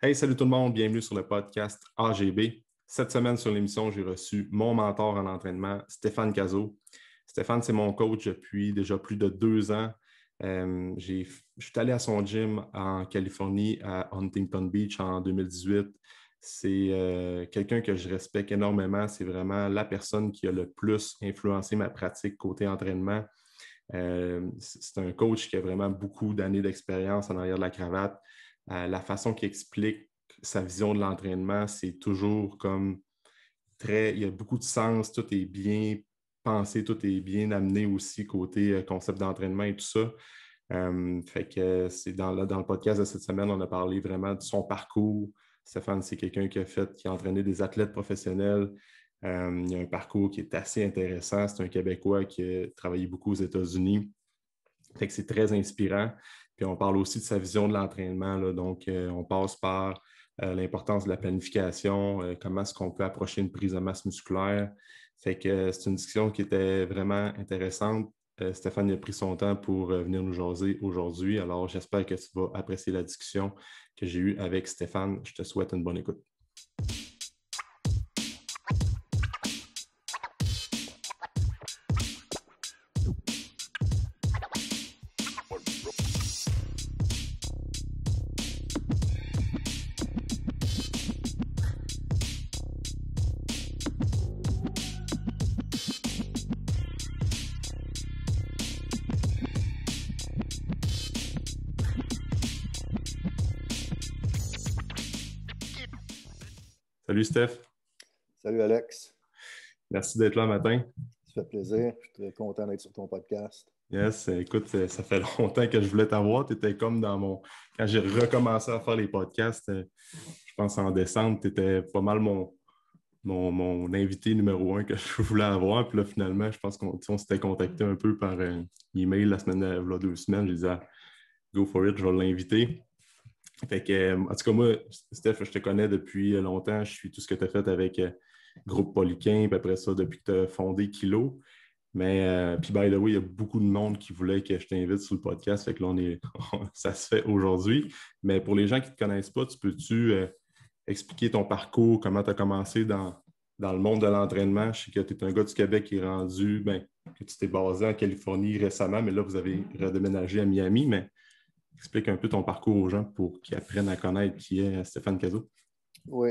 Hey, salut tout le monde, bienvenue sur le podcast AGB. Cette semaine sur l'émission, j'ai reçu mon mentor en entraînement, Stéphane Cazot. Stéphane, c'est mon coach depuis déjà plus de 2 ans. Je suis allé à son gym en Californie, à Huntington Beach en 2018. C'est quelqu'un que je respecte énormément. C'est vraiment la personne qui a le plus influencé ma pratique côté entraînement. C'est un coach qui a vraiment beaucoup d'années d'expérience en arrière de la cravate. La façon qu'il explique sa vision de l'entraînement, c'est toujours comme il y a beaucoup de sens, tout est bien pensé, tout est bien amené aussi côté concept d'entraînement et tout ça. Fait que c'est dans le podcast de cette semaine, on a parlé vraiment de son parcours. Stéphane, c'est quelqu'un qui a entraîné des athlètes professionnels. Il y a un parcours qui est assez intéressant. C'est un Québécois qui a travaillé beaucoup aux États-Unis. Fait que c'est très inspirant. Puis on parle aussi de sa vision de l'entraînement, là. Donc, on passe par l'importance de la planification, comment est-ce qu'on peut approcher une prise de masse musculaire. Fait que c'est une discussion qui était vraiment intéressante. Stéphane a pris son temps pour venir nous jaser aujourd'hui. Alors, j'espère que tu vas apprécier la discussion que j'ai eue avec Stéphane. Je te souhaite une bonne écoute. Salut Steph. Salut Alex. Merci d'être là matin. Ça fait plaisir. Je suis très content d'être sur ton podcast. Yes, écoute, ça fait longtemps que je voulais t'avoir. Tu étais comme quand j'ai recommencé à faire les podcasts, je pense en décembre, tu étais pas mal mon invité numéro 1 que je voulais avoir. Puis là, finalement, je pense qu'on s'était contacté un peu par email la semaine, là, 2 semaines. J'ai dit, go for it, je vais l'inviter. Fait que, en tout cas, moi, Steph, je te connais depuis longtemps. Je suis tout ce que tu as fait avec Groupe Polyquin, puis après ça, depuis que tu as fondé Kilo. Mais, puis, by the way, il y a beaucoup de monde qui voulait que je t'invite sur le podcast. Fait que là, ça se fait aujourd'hui. Mais pour les gens qui ne te connaissent pas, peux-tu expliquer ton parcours, comment tu as commencé dans le monde de l'entraînement? Je sais que tu es un gars du Québec qui est rendu, que tu t'es basé en Californie récemment, mais là, vous avez redéménagé à Miami. Mais explique un peu ton parcours aux gens pour qu'ils apprennent à connaître qui est Stéphane Cazot. Oui.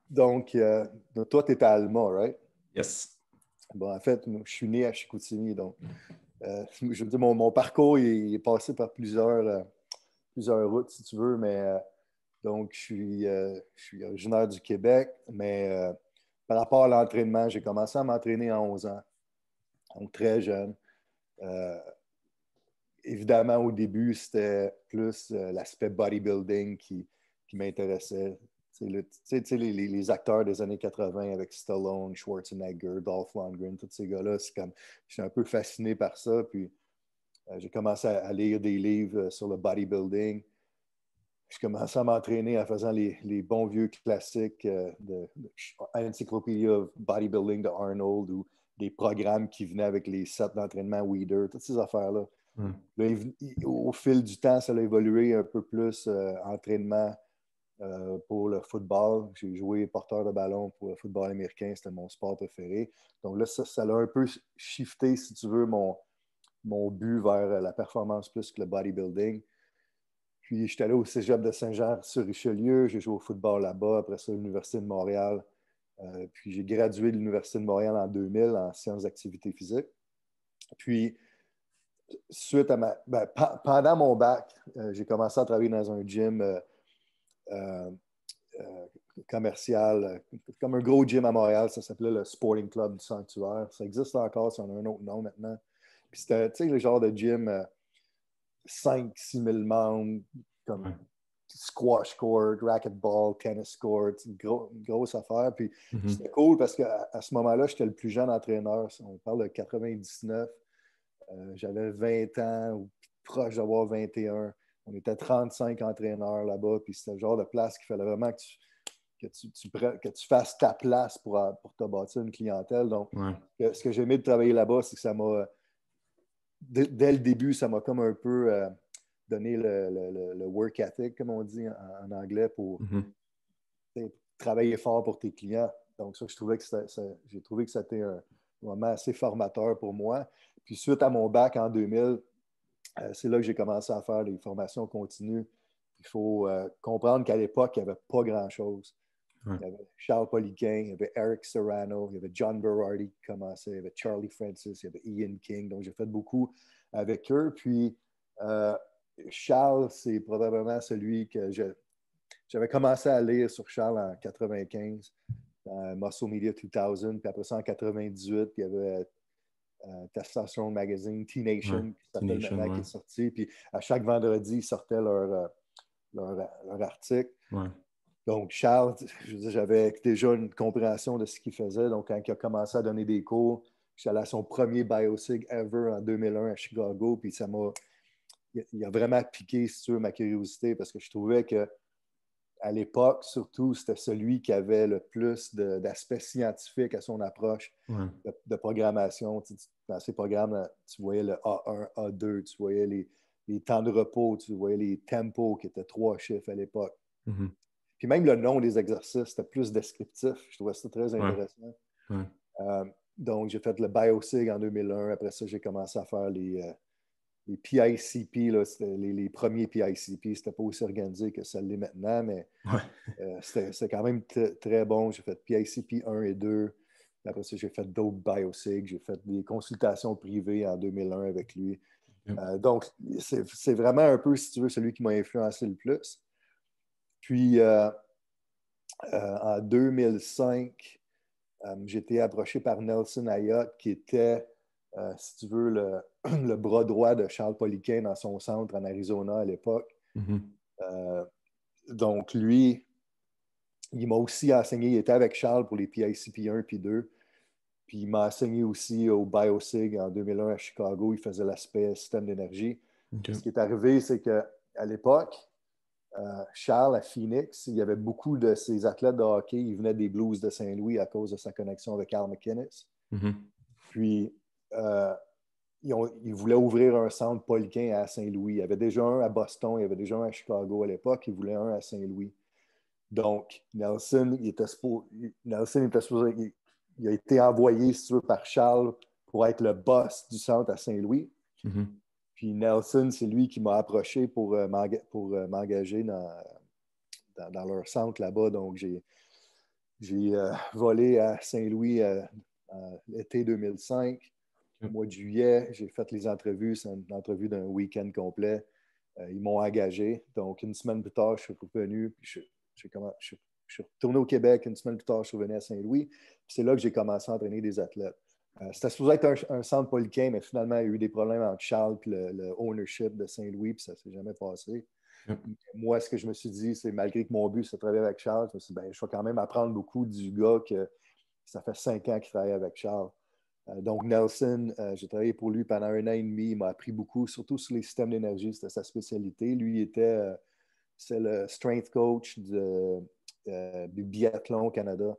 Donc, toi, tu étais à Alma, right? Yes. Bon, en fait, je suis né à Chicoutimi. Donc, je veux dire, mon parcours il est passé par plusieurs routes, si tu veux. Mais donc, je suis originaire du Québec. Mais par rapport à l'entraînement, j'ai commencé à m'entraîner à 11 ans. Donc, très jeune. Évidemment, au début, c'était plus l'aspect bodybuilding qui m'intéressait. Les acteurs des années 80 avec Stallone, Schwarzenegger, Dolph Lundgren, tous ces gars-là, j'étais un peu fasciné par ça. Puis j'ai commencé à lire des livres sur le bodybuilding. Je commençais à m'entraîner en faisant les bons vieux classiques de Encyclopedia of Bodybuilding de Arnold ou des programmes qui venaient avec les sets d'entraînement Weider, toutes ces affaires-là. Là, au fil du temps, ça a évolué un peu plus entraînement pour le football. J'ai joué porteur de ballon pour le football américain. C'était mon sport préféré. Donc là, ça a un peu shifté, si tu veux, mon but vers la performance plus que le bodybuilding. Puis, j'étais allé au cégep de Saint-Jean-sur-Richelieu. J'ai joué au football là-bas. Après ça, à l'Université de Montréal. Puis, j'ai gradué de l'Université de Montréal en 2000 en sciences d'activité physique. Puis, suite à pendant mon bac, j'ai commencé à travailler dans un gym commercial, comme un gros gym à Montréal. Ça s'appelait le Sporting Club du Sanctuaire. Ça existe encore, ça en a un autre nom maintenant. Puis c'était, tu sais, le genre de gym 5-6 000 membres, comme squash court, racquetball, tennis court, une grosse affaire. Puis c'était cool parce qu'à ce moment-là, j'étais le plus jeune entraîneur. On parle de 99. J'avais 20 ans ou proche d'avoir 21. On était 35 entraîneurs là-bas. Puis c'était le genre de place qu'il fallait vraiment que tu fasses ta place pour te bâtir une clientèle. Donc, ce que j'ai aimé de travailler là-bas, c'est que ça m'a, dès le début, ça m'a comme un peu donné le work ethic, comme on dit en anglais, pour travailler fort pour tes clients. Donc, ça, j'ai trouvé que c'était un moment assez formateur pour moi. Puis, suite à mon bac en 2000, c'est là que j'ai commencé à faire des formations continues. Il faut comprendre qu'à l'époque, il n'y avait pas grand-chose. Ouais. Il y avait Charles Poliquin, il y avait Eric Serrano, il y avait John Berardi qui commençait, il y avait Charlie Francis, il y avait Ian King. Donc, j'ai fait beaucoup avec eux. Puis, Charles, c'est probablement celui que j'avais commencé à lire sur Charles en 95, dans Muscle Media 2000. Puis après ça, en 98, il y avait Testosterone Magazine, T-Nation, qui s'appelle maintenant, qui est sorti. Puis à chaque vendredi, ils sortaient leur article. Ouais. Donc, Charles, j'avais déjà une compréhension de ce qu'il faisait. Donc, quand il a commencé à donner des cours, je suis allé à son premier BioSig ever en 2001 à Chicago. Puis il a vraiment piqué sur ma curiosité parce que je trouvais que à l'époque, surtout, c'était celui qui avait le plus d'aspect scientifique à son approche de programmation. Dans ces programmes, tu voyais le A1, A2, tu voyais les temps de repos, tu voyais les tempos qui étaient 3 chiffres à l'époque. Mm-hmm. Puis même le nom des exercices, c'était plus descriptif. Je trouvais ça très intéressant. Donc, j'ai fait le BioSig en 2001. Après ça, j'ai commencé à faire les PICP, là, c'était les premiers PICP. C'était pas aussi organisé que ça l'est maintenant, mais c'était quand même très bon. J'ai fait PICP 1 et 2. Après ça, j'ai fait d'autres BioSig. J'ai fait des consultations privées en 2001 avec lui. Donc, c'est vraiment un peu, si tu veux, celui qui m'a influencé le plus. Puis, en 2005, j'ai été approché par Nelson Ayotte, qui était, si tu veux, le bras droit de Charles Poliquin dans son centre en Arizona à l'époque. Donc, lui, il m'a aussi enseigné, il était avec Charles pour les PICP 1 puis 2. Puis il m'a enseigné aussi au BioSig en 2001 à Chicago. Il faisait l'aspect système d'énergie. Ce qui est arrivé, c'est qu'à l'époque, Charles, à Phoenix, il y avait beaucoup de ses athlètes de hockey. Ils venaient des Blues de Saint-Louis à cause de sa connexion avec Al McInnes. Puis, ils voulaient ouvrir un centre Poliquin à Saint-Louis. Il y avait déjà un à Boston, il y avait déjà un à Chicago à l'époque. Ils voulaient un à Saint-Louis. Donc, Nelson, il a été envoyé, si tu veux, par Charles pour être le boss du centre à Saint-Louis. Puis Nelson, c'est lui qui m'a approché pour m'engager dans leur centre là-bas. Donc, j'ai volé à Saint-Louis l'été 2005. Au mois de juillet, j'ai fait les entrevues. C'est une entrevue d'un week-end complet. Ils m'ont engagé. Donc, une semaine plus tard, je suis revenu. Puis je suis retourné au Québec. Une semaine plus tard, je suis revenu à Saint-Louis. Puis c'est là que j'ai commencé à entraîner des athlètes. C'était supposé être un centre Poliquin, mais finalement, il y a eu des problèmes entre Charles et le ownership de Saint-Louis, puis ça ne s'est jamais passé. Moi, ce que je me suis dit, c'est malgré que mon but, c'est de travailler avec Charles, je me suis dit, je vais quand même apprendre beaucoup du gars que ça fait 5 ans qu'il travaille avec Charles. Donc, Nelson, j'ai travaillé pour lui pendant 1 an et demi. Il m'a appris beaucoup, surtout sur les systèmes d'énergie. C'était sa spécialité. Lui, c'est le strength coach du biathlon au Canada.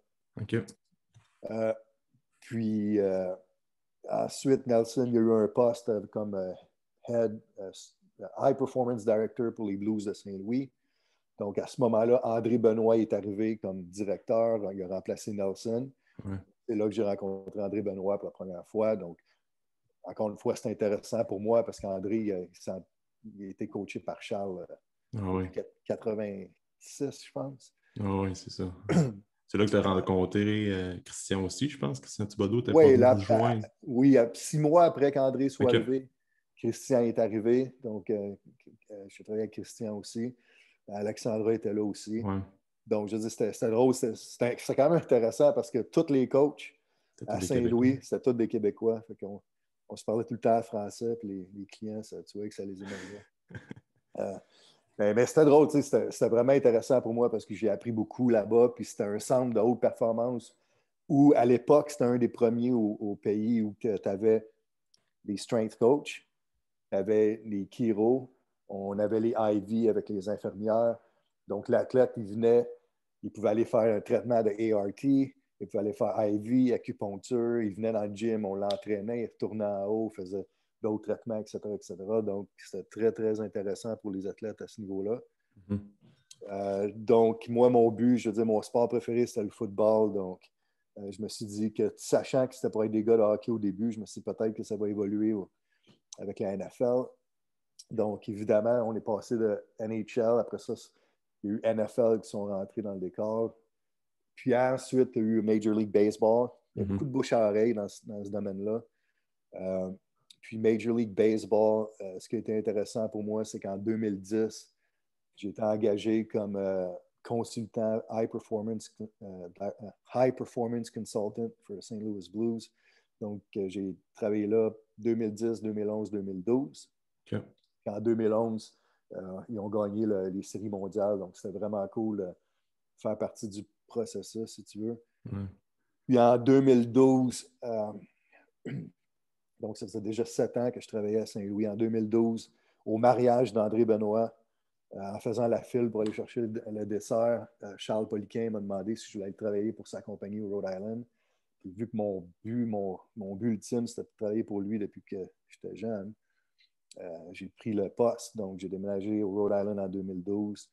Puis, ensuite, Nelson, il y a eu un poste comme Head High Performance Director pour les Blues de Saint-Louis. Donc, à ce moment-là, André Benoit est arrivé comme directeur. Il a remplacé Nelson. C'est là que j'ai rencontré André Benoit pour la première fois. Donc, encore une fois, c'est intéressant pour moi parce qu'André, il a été coaché par Charles depuis 86, je pense. Oui, c'est ça. C'est là que tu as rencontré Christian aussi, je pense. Christian Thibodeau, tu n'es pas Oui, venu nous joindre. Oui, 6 mois après qu'André soit arrivé, Christian est arrivé. Donc, je travaillais avec Christian aussi. Alexandra était là aussi. Donc, je dis, c'était drôle. C'était quand même intéressant parce que tous les coachs à Saint-Louis, c'était tous des Québécois. Fait qu'on se parlait tout le temps en français, puis les clients, tu vois que ça les émergeait. Mais c'était drôle, c'était vraiment intéressant pour moi parce que j'ai appris beaucoup là-bas. Puis c'était un centre de haute performance où, à l'époque, c'était un des premiers au pays où tu avais les strength coachs, tu avais les chiro, on avait les IV avec les infirmières. Donc, l'athlète, il pouvait aller faire un traitement de ART, il pouvait aller faire IV, acupuncture, il venait dans le gym, on l'entraînait, il retournait en haut, faisait d'autres traitements, etc., etc. Donc, c'était très, très intéressant pour les athlètes à ce niveau-là. Donc, moi, mon but, je veux dire, mon sport préféré, c'était le football. Donc, je me suis dit que, sachant que c'était pour être des gars de hockey au début, je me suis dit peut-être que ça va évoluer avec la NFL. Donc, évidemment, on est passé de NHL. Après ça, il y a eu NFL qui sont rentrés dans le décor. Puis ensuite, il y a eu Major League Baseball. Il y a beaucoup de bouche à oreille dans ce domaine-là. Puis Major League Baseball, ce qui a été intéressant pour moi, c'est qu'en 2010, j'ai été engagé comme consultant High Performance Consultant pour le St. Louis Blues. Donc, j'ai travaillé là 2010, 2011, 2012. Okay. En 2011, ils ont gagné les séries mondiales. Donc, c'était vraiment cool de faire partie du processus, si tu veux. Puis en 2012, donc ça faisait déjà 7 ans que je travaillais à Saint-Louis. En 2012, au mariage d'André Benoît, en faisant la file pour aller chercher le dessert, Charles Poliquin m'a demandé si je voulais aller travailler pour sa compagnie au Rhode Island. Puis vu que mon but ultime, c'était de travailler pour lui depuis que j'étais jeune, j'ai pris le poste. Donc, j'ai déménagé au Rhode Island en 2012.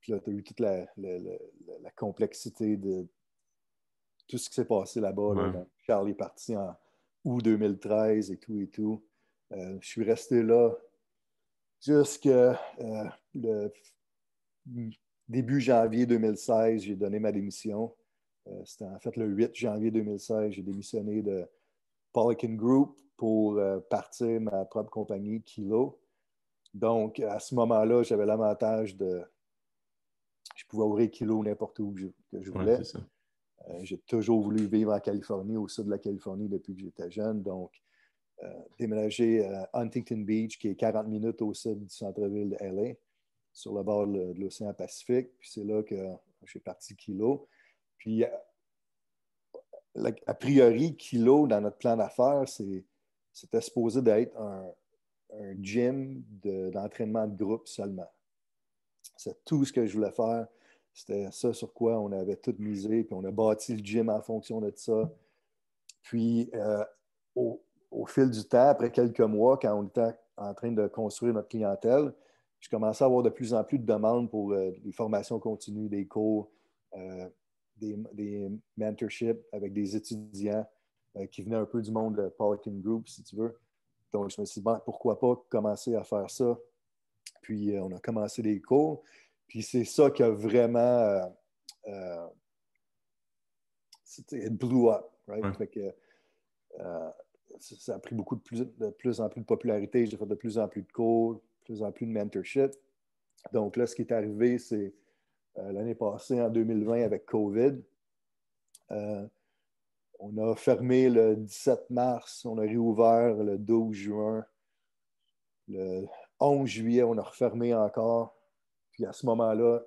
Puis là, tu as eu toute la complexité de tout ce qui s'est passé là-bas. Là. Donc, Charles est parti en août 2013 et tout et tout. Je suis resté là jusqu'à le début janvier 2016. J'ai donné ma démission. C'était en fait le 8 janvier 2016. J'ai démissionné de Poliquin Group pour partir ma propre compagnie, Kilo. Donc, à ce moment-là, j'avais l'avantage de... Je pouvais ouvrir Kilo n'importe où que je voulais. Ouais, c'est ça. J'ai toujours voulu vivre en Californie, au sud de la Californie, depuis que j'étais jeune. Donc, déménager à Huntington Beach, qui est 40 minutes au sud du centre-ville de LA, sur le bord de l'océan Pacifique. Puis c'est là que je suis parti Kilo. Puis, a priori, Kilo, dans notre plan d'affaires, c'était supposé d'être un gym d'entraînement de groupe seulement. C'est tout ce que je voulais faire. C'était ça sur quoi on avait tout misé, puis on a bâti le gym en fonction de ça. Puis, au fil du temps, après quelques mois, quand on était en train de construire notre clientèle, je commençais à avoir de plus en plus de demandes pour des formations continues, des cours, des mentorships avec des étudiants qui venaient un peu du monde de Poliquin Group, si tu veux. Donc, je me suis dit, bon, pourquoi pas commencer à faire ça? Puis, on a commencé des cours. Puis, c'est ça qui a vraiment... it blew up, right? Ouais. Fait que, ça a pris de plus en plus de popularité. J'ai fait de plus en plus de cours, de plus en plus de mentorship. Donc là, ce qui est arrivé, c'est l'année passée, en 2020, avec COVID. On a fermé le 17 mars, on a réouvert le 12 juin. Le 11 juillet, on a refermé encore. Puis à ce moment-là,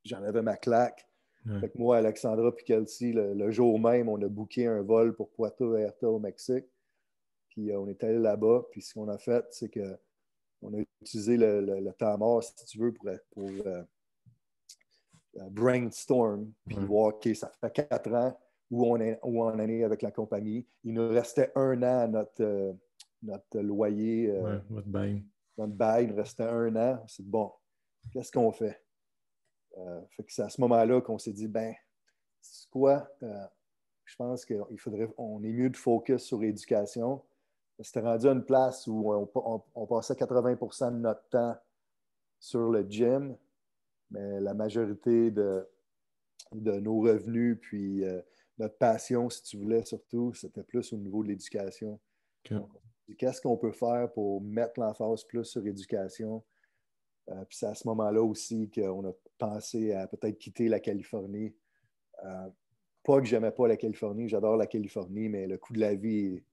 j'en avais ma claque. Ouais. Fait que moi, Alexandra et Kelsey, le jour même, on a booké un vol pour Puerto Vallarta au Mexique. Puis on est allé là-bas. Puis ce qu'on a fait, c'est qu'on a utilisé le temps mort, si tu veux, pour brainstorm. Puis voir, OK, ça fait 4 ans où on en est avec la compagnie. Il nous restait 1 an à notre loyer. Votre bail. Notre bail, il nous restait 1 an. C'est bon, qu'est-ce qu'on fait? Fait que c'est à ce moment-là qu'on s'est dit, ben, c'est quoi? Je pense qu'on est mieux de focus sur l'éducation. C'était rendu à une place où on passait 80% de notre temps sur le gym, mais la majorité de nos revenus, puis notre passion, si tu voulais, surtout, c'était plus au niveau de l'éducation. Okay. Donc, qu'est-ce qu'on peut faire pour mettre l'emphase plus sur l'éducation? Puis c'est à ce moment-là aussi qu'on a pensé à peut-être quitter la Californie. Pas que j'aimais pas la Californie, j'adore la Californie, mais le coût de la vie est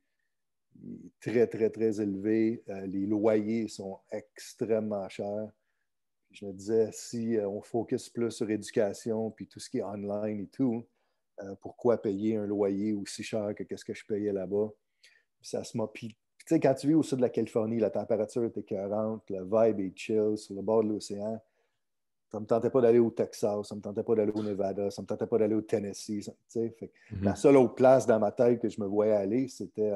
très, très, très élevé. Les loyers sont extrêmement chers. Puis je me disais, si on focus plus sur l'éducation puis tout ce qui est online et tout, pourquoi payer un loyer aussi cher que ce que je payais là-bas? Puis ça se m'a... Puis, tu sais, quand tu vis au sud de la Californie, la température est écœurante, le vibe est chill sur le bord de l'océan. Ça ne me tentait pas d'aller au Texas, ça ne me tentait pas d'aller au Nevada, ça ne me tentait pas d'aller au Tennessee. La seule autre place dans ma tête que je me voyais aller, c'était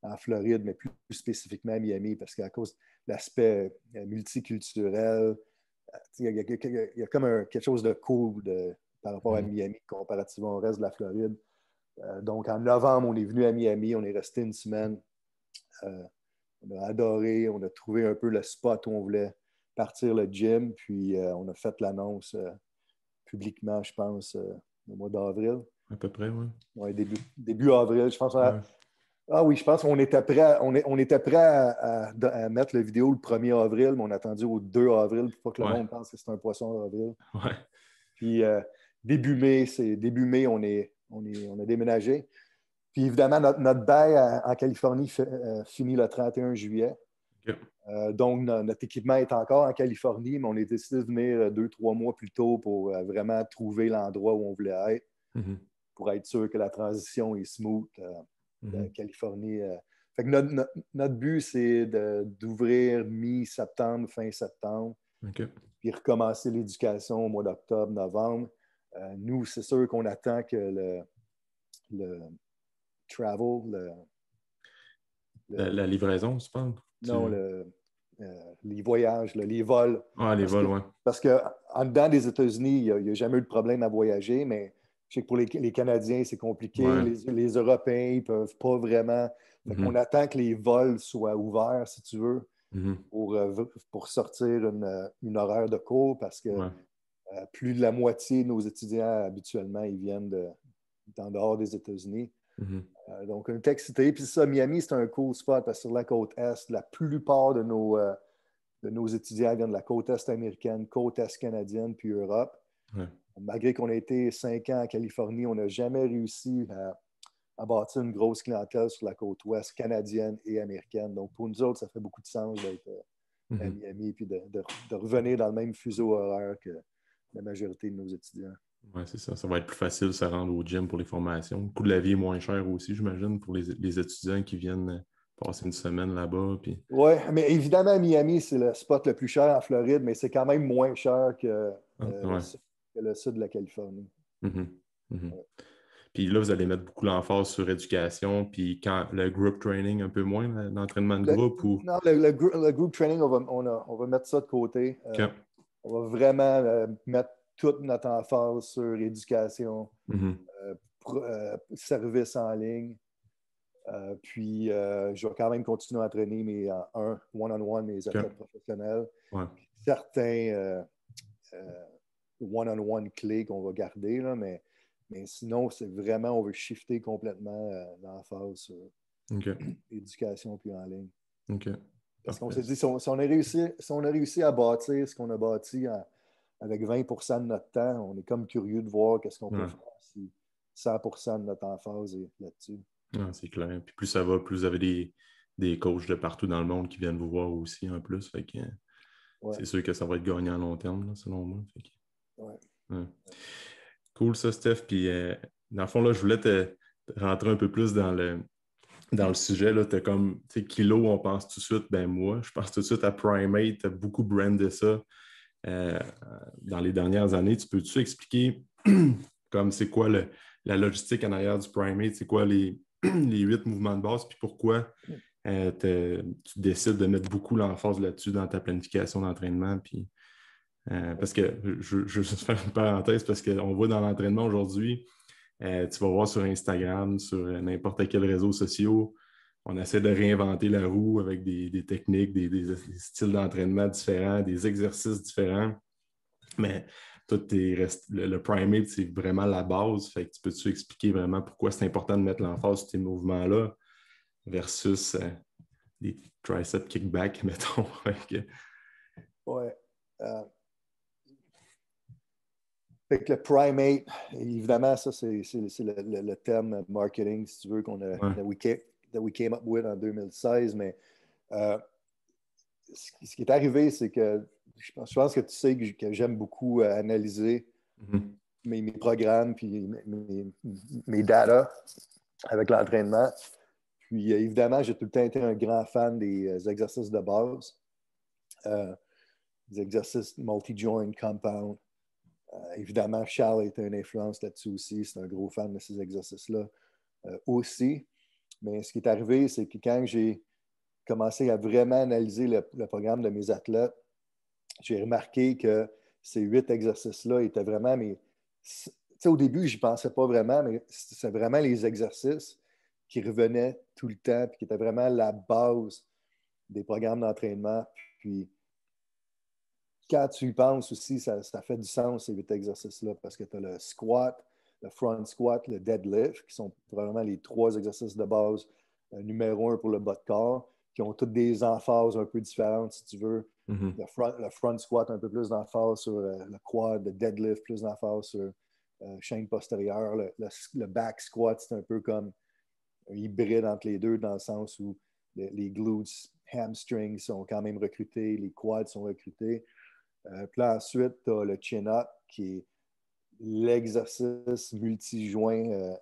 en Floride, mais plus spécifiquement à Miami, parce qu'à cause de l'aspect multiculturel, il y a comme quelque chose de cool par rapport à Miami comparativement au reste de la Floride. Donc, en novembre, on est venu à Miami, on est resté une semaine. On a adoré, on a trouvé un peu le spot où on voulait partir le gym, puis on a fait l'annonce publiquement, je pense, au mois d'avril. À peu près, oui. Ouais, début avril, je pense. Ouais. Ah oui, je pense qu'on était prêt, on était prêt à mettre la vidéo le 1er avril, mais on a attendu au 2 avril pour pas que le monde pense que c'est un poisson d'avril. Ouais. Puis début mai, on a déménagé. Puis évidemment, notre bail en Californie finit le 31 juillet. Okay. Donc, notre équipement est encore en Californie, mais on a décidé de venir 2-3 mois plus tôt pour vraiment trouver l'endroit où on voulait être, pour être sûr que la transition est smooth de Californie. Fait que notre but, c'est d'ouvrir mi-septembre, fin septembre, Okay. puis recommencer l'éducation au mois d'octobre, novembre. Nous, c'est sûr qu'on attend que le travel, la livraison, tu penses? Non, les voyages, les vols. Ah, les vols, oui. Parce qu'en dedans des États-Unis, il n'y a jamais eu de problème à voyager, mais je sais que pour les Canadiens, c'est compliqué. Ouais. Les Européens ne peuvent pas vraiment. Fait qu'on attend que les vols soient ouverts, si tu veux, pour sortir une horaire de cours, parce que plus de la moitié de nos étudiants, habituellement, ils viennent d'en dehors des États-Unis. Donc, on est excité. Puis ça, Miami, c'est un cool spot parce que sur la côte Est, la plupart de nos étudiants viennent de la côte Est américaine, côte Est canadienne, puis Europe. Ouais. Malgré qu'on a été 5 ans en Californie, on n'a jamais réussi à bâtir une grosse clientèle sur la côte Ouest canadienne et américaine. Donc, pour nous autres, ça fait beaucoup de sens d'être à Miami puis de revenir dans le même fuseau horaire que la majorité de nos étudiants. Oui, c'est ça. Ça va être plus facile de se rendre au gym pour les formations. Le coût de la vie est moins cher aussi, j'imagine, pour les étudiants qui viennent passer une semaine là-bas. Puis... Oui, mais évidemment, Miami, c'est le spot le plus cher en Floride, mais c'est quand même moins cher que le sud de la Californie. Ouais. Puis là, vous allez mettre beaucoup l'emphase sur éducation, puis quand le group training un peu moins, l'entraînement de groupe ou... Non, le group training, on va mettre ça de côté. Okay. On va vraiment mettre toute notre emphase sur éducation, service en ligne. Puis, je vais quand même continuer à entraîner mes one-on-one, mes athlètes professionnels. Ouais. Certains one-on-one clés qu'on va garder, là, mais sinon, c'est vraiment, on veut shifter complètement l'emphase sur éducation puis en ligne. Okay. Parce qu'on s'est dit, si on a réussi à bâtir ce qu'on a bâti avec 20% de notre temps, on est comme curieux de voir qu'est-ce qu'on peut faire si 100% de notre emphase est là-dessus. Ah, c'est clair. Puis plus ça va, plus vous avez des coachs de partout dans le monde qui viennent vous voir aussi en plus. Fait que, c'est sûr que ça va être gagnant à long terme, là, selon moi. Fait que, Cool ça, Steph. Puis dans le fond, là, je voulais te rentrer un peu plus dans le sujet. Tu as comme Kilo, on pense tout de suite, ben moi, je pense tout de suite à Primate, tu as beaucoup brandé ça dans les dernières années. Tu peux-tu expliquer comme c'est quoi la logistique en arrière du Primate, c'est quoi les 8 mouvements de base, puis pourquoi tu décides de mettre beaucoup l'emphase là-dessus dans ta planification d'entraînement. Puis, parce que je veux juste faire une parenthèse, parce qu'on voit dans l'entraînement aujourd'hui, tu vas voir sur Instagram, sur n'importe quel réseau social, on essaie de réinventer la roue avec des techniques, des styles d'entraînement différents, des exercices différents. Mais le Primate, c'est vraiment la base. Fait que tu peux-tu expliquer vraiment pourquoi c'est important de mettre l'emphase sur ces mouvements-là versus des tricep kickback, mettons. Oui. Fait que le Primate, évidemment, ça, c'est le terme marketing, si tu veux, that we came up with en 2016. Mais ce qui est arrivé, c'est que je pense que tu sais que j'aime beaucoup analyser mes programmes puis mes data avec l'entraînement. Puis évidemment, j'ai tout le temps été un grand fan des exercices de base, des exercices multi-joint, compound. Évidemment, Charles a été une influence là-dessus aussi. C'est un gros fan de ces exercices-là aussi. Mais ce qui est arrivé, c'est que quand j'ai commencé à vraiment analyser le programme de mes athlètes, j'ai remarqué que ces 8 exercices-là étaient vraiment mes. Tu sais, au début, je n'y pensais pas vraiment, mais c'est vraiment les exercices qui revenaient tout le temps, puis qui étaient vraiment la base des programmes d'entraînement. Puis, quand tu y penses aussi, ça fait du sens, ces 8 exercices-là, parce que tu as le squat, le front squat, le deadlift, qui sont probablement les 3 exercices de base numéro 1 pour le bas de corps, qui ont toutes des emphases un peu différentes, si tu veux. Mhm. Le front squat, un peu plus d'emphase sur le quad, le deadlift, plus d'emphase sur chaîne postérieure. Le back squat, c'est un peu comme un hybride entre les deux, dans le sens où les glutes, hamstrings sont quand même recrutés, les quads sont recrutés. Puis là, ensuite, tu as le chin-up, qui est l'exercice multijoint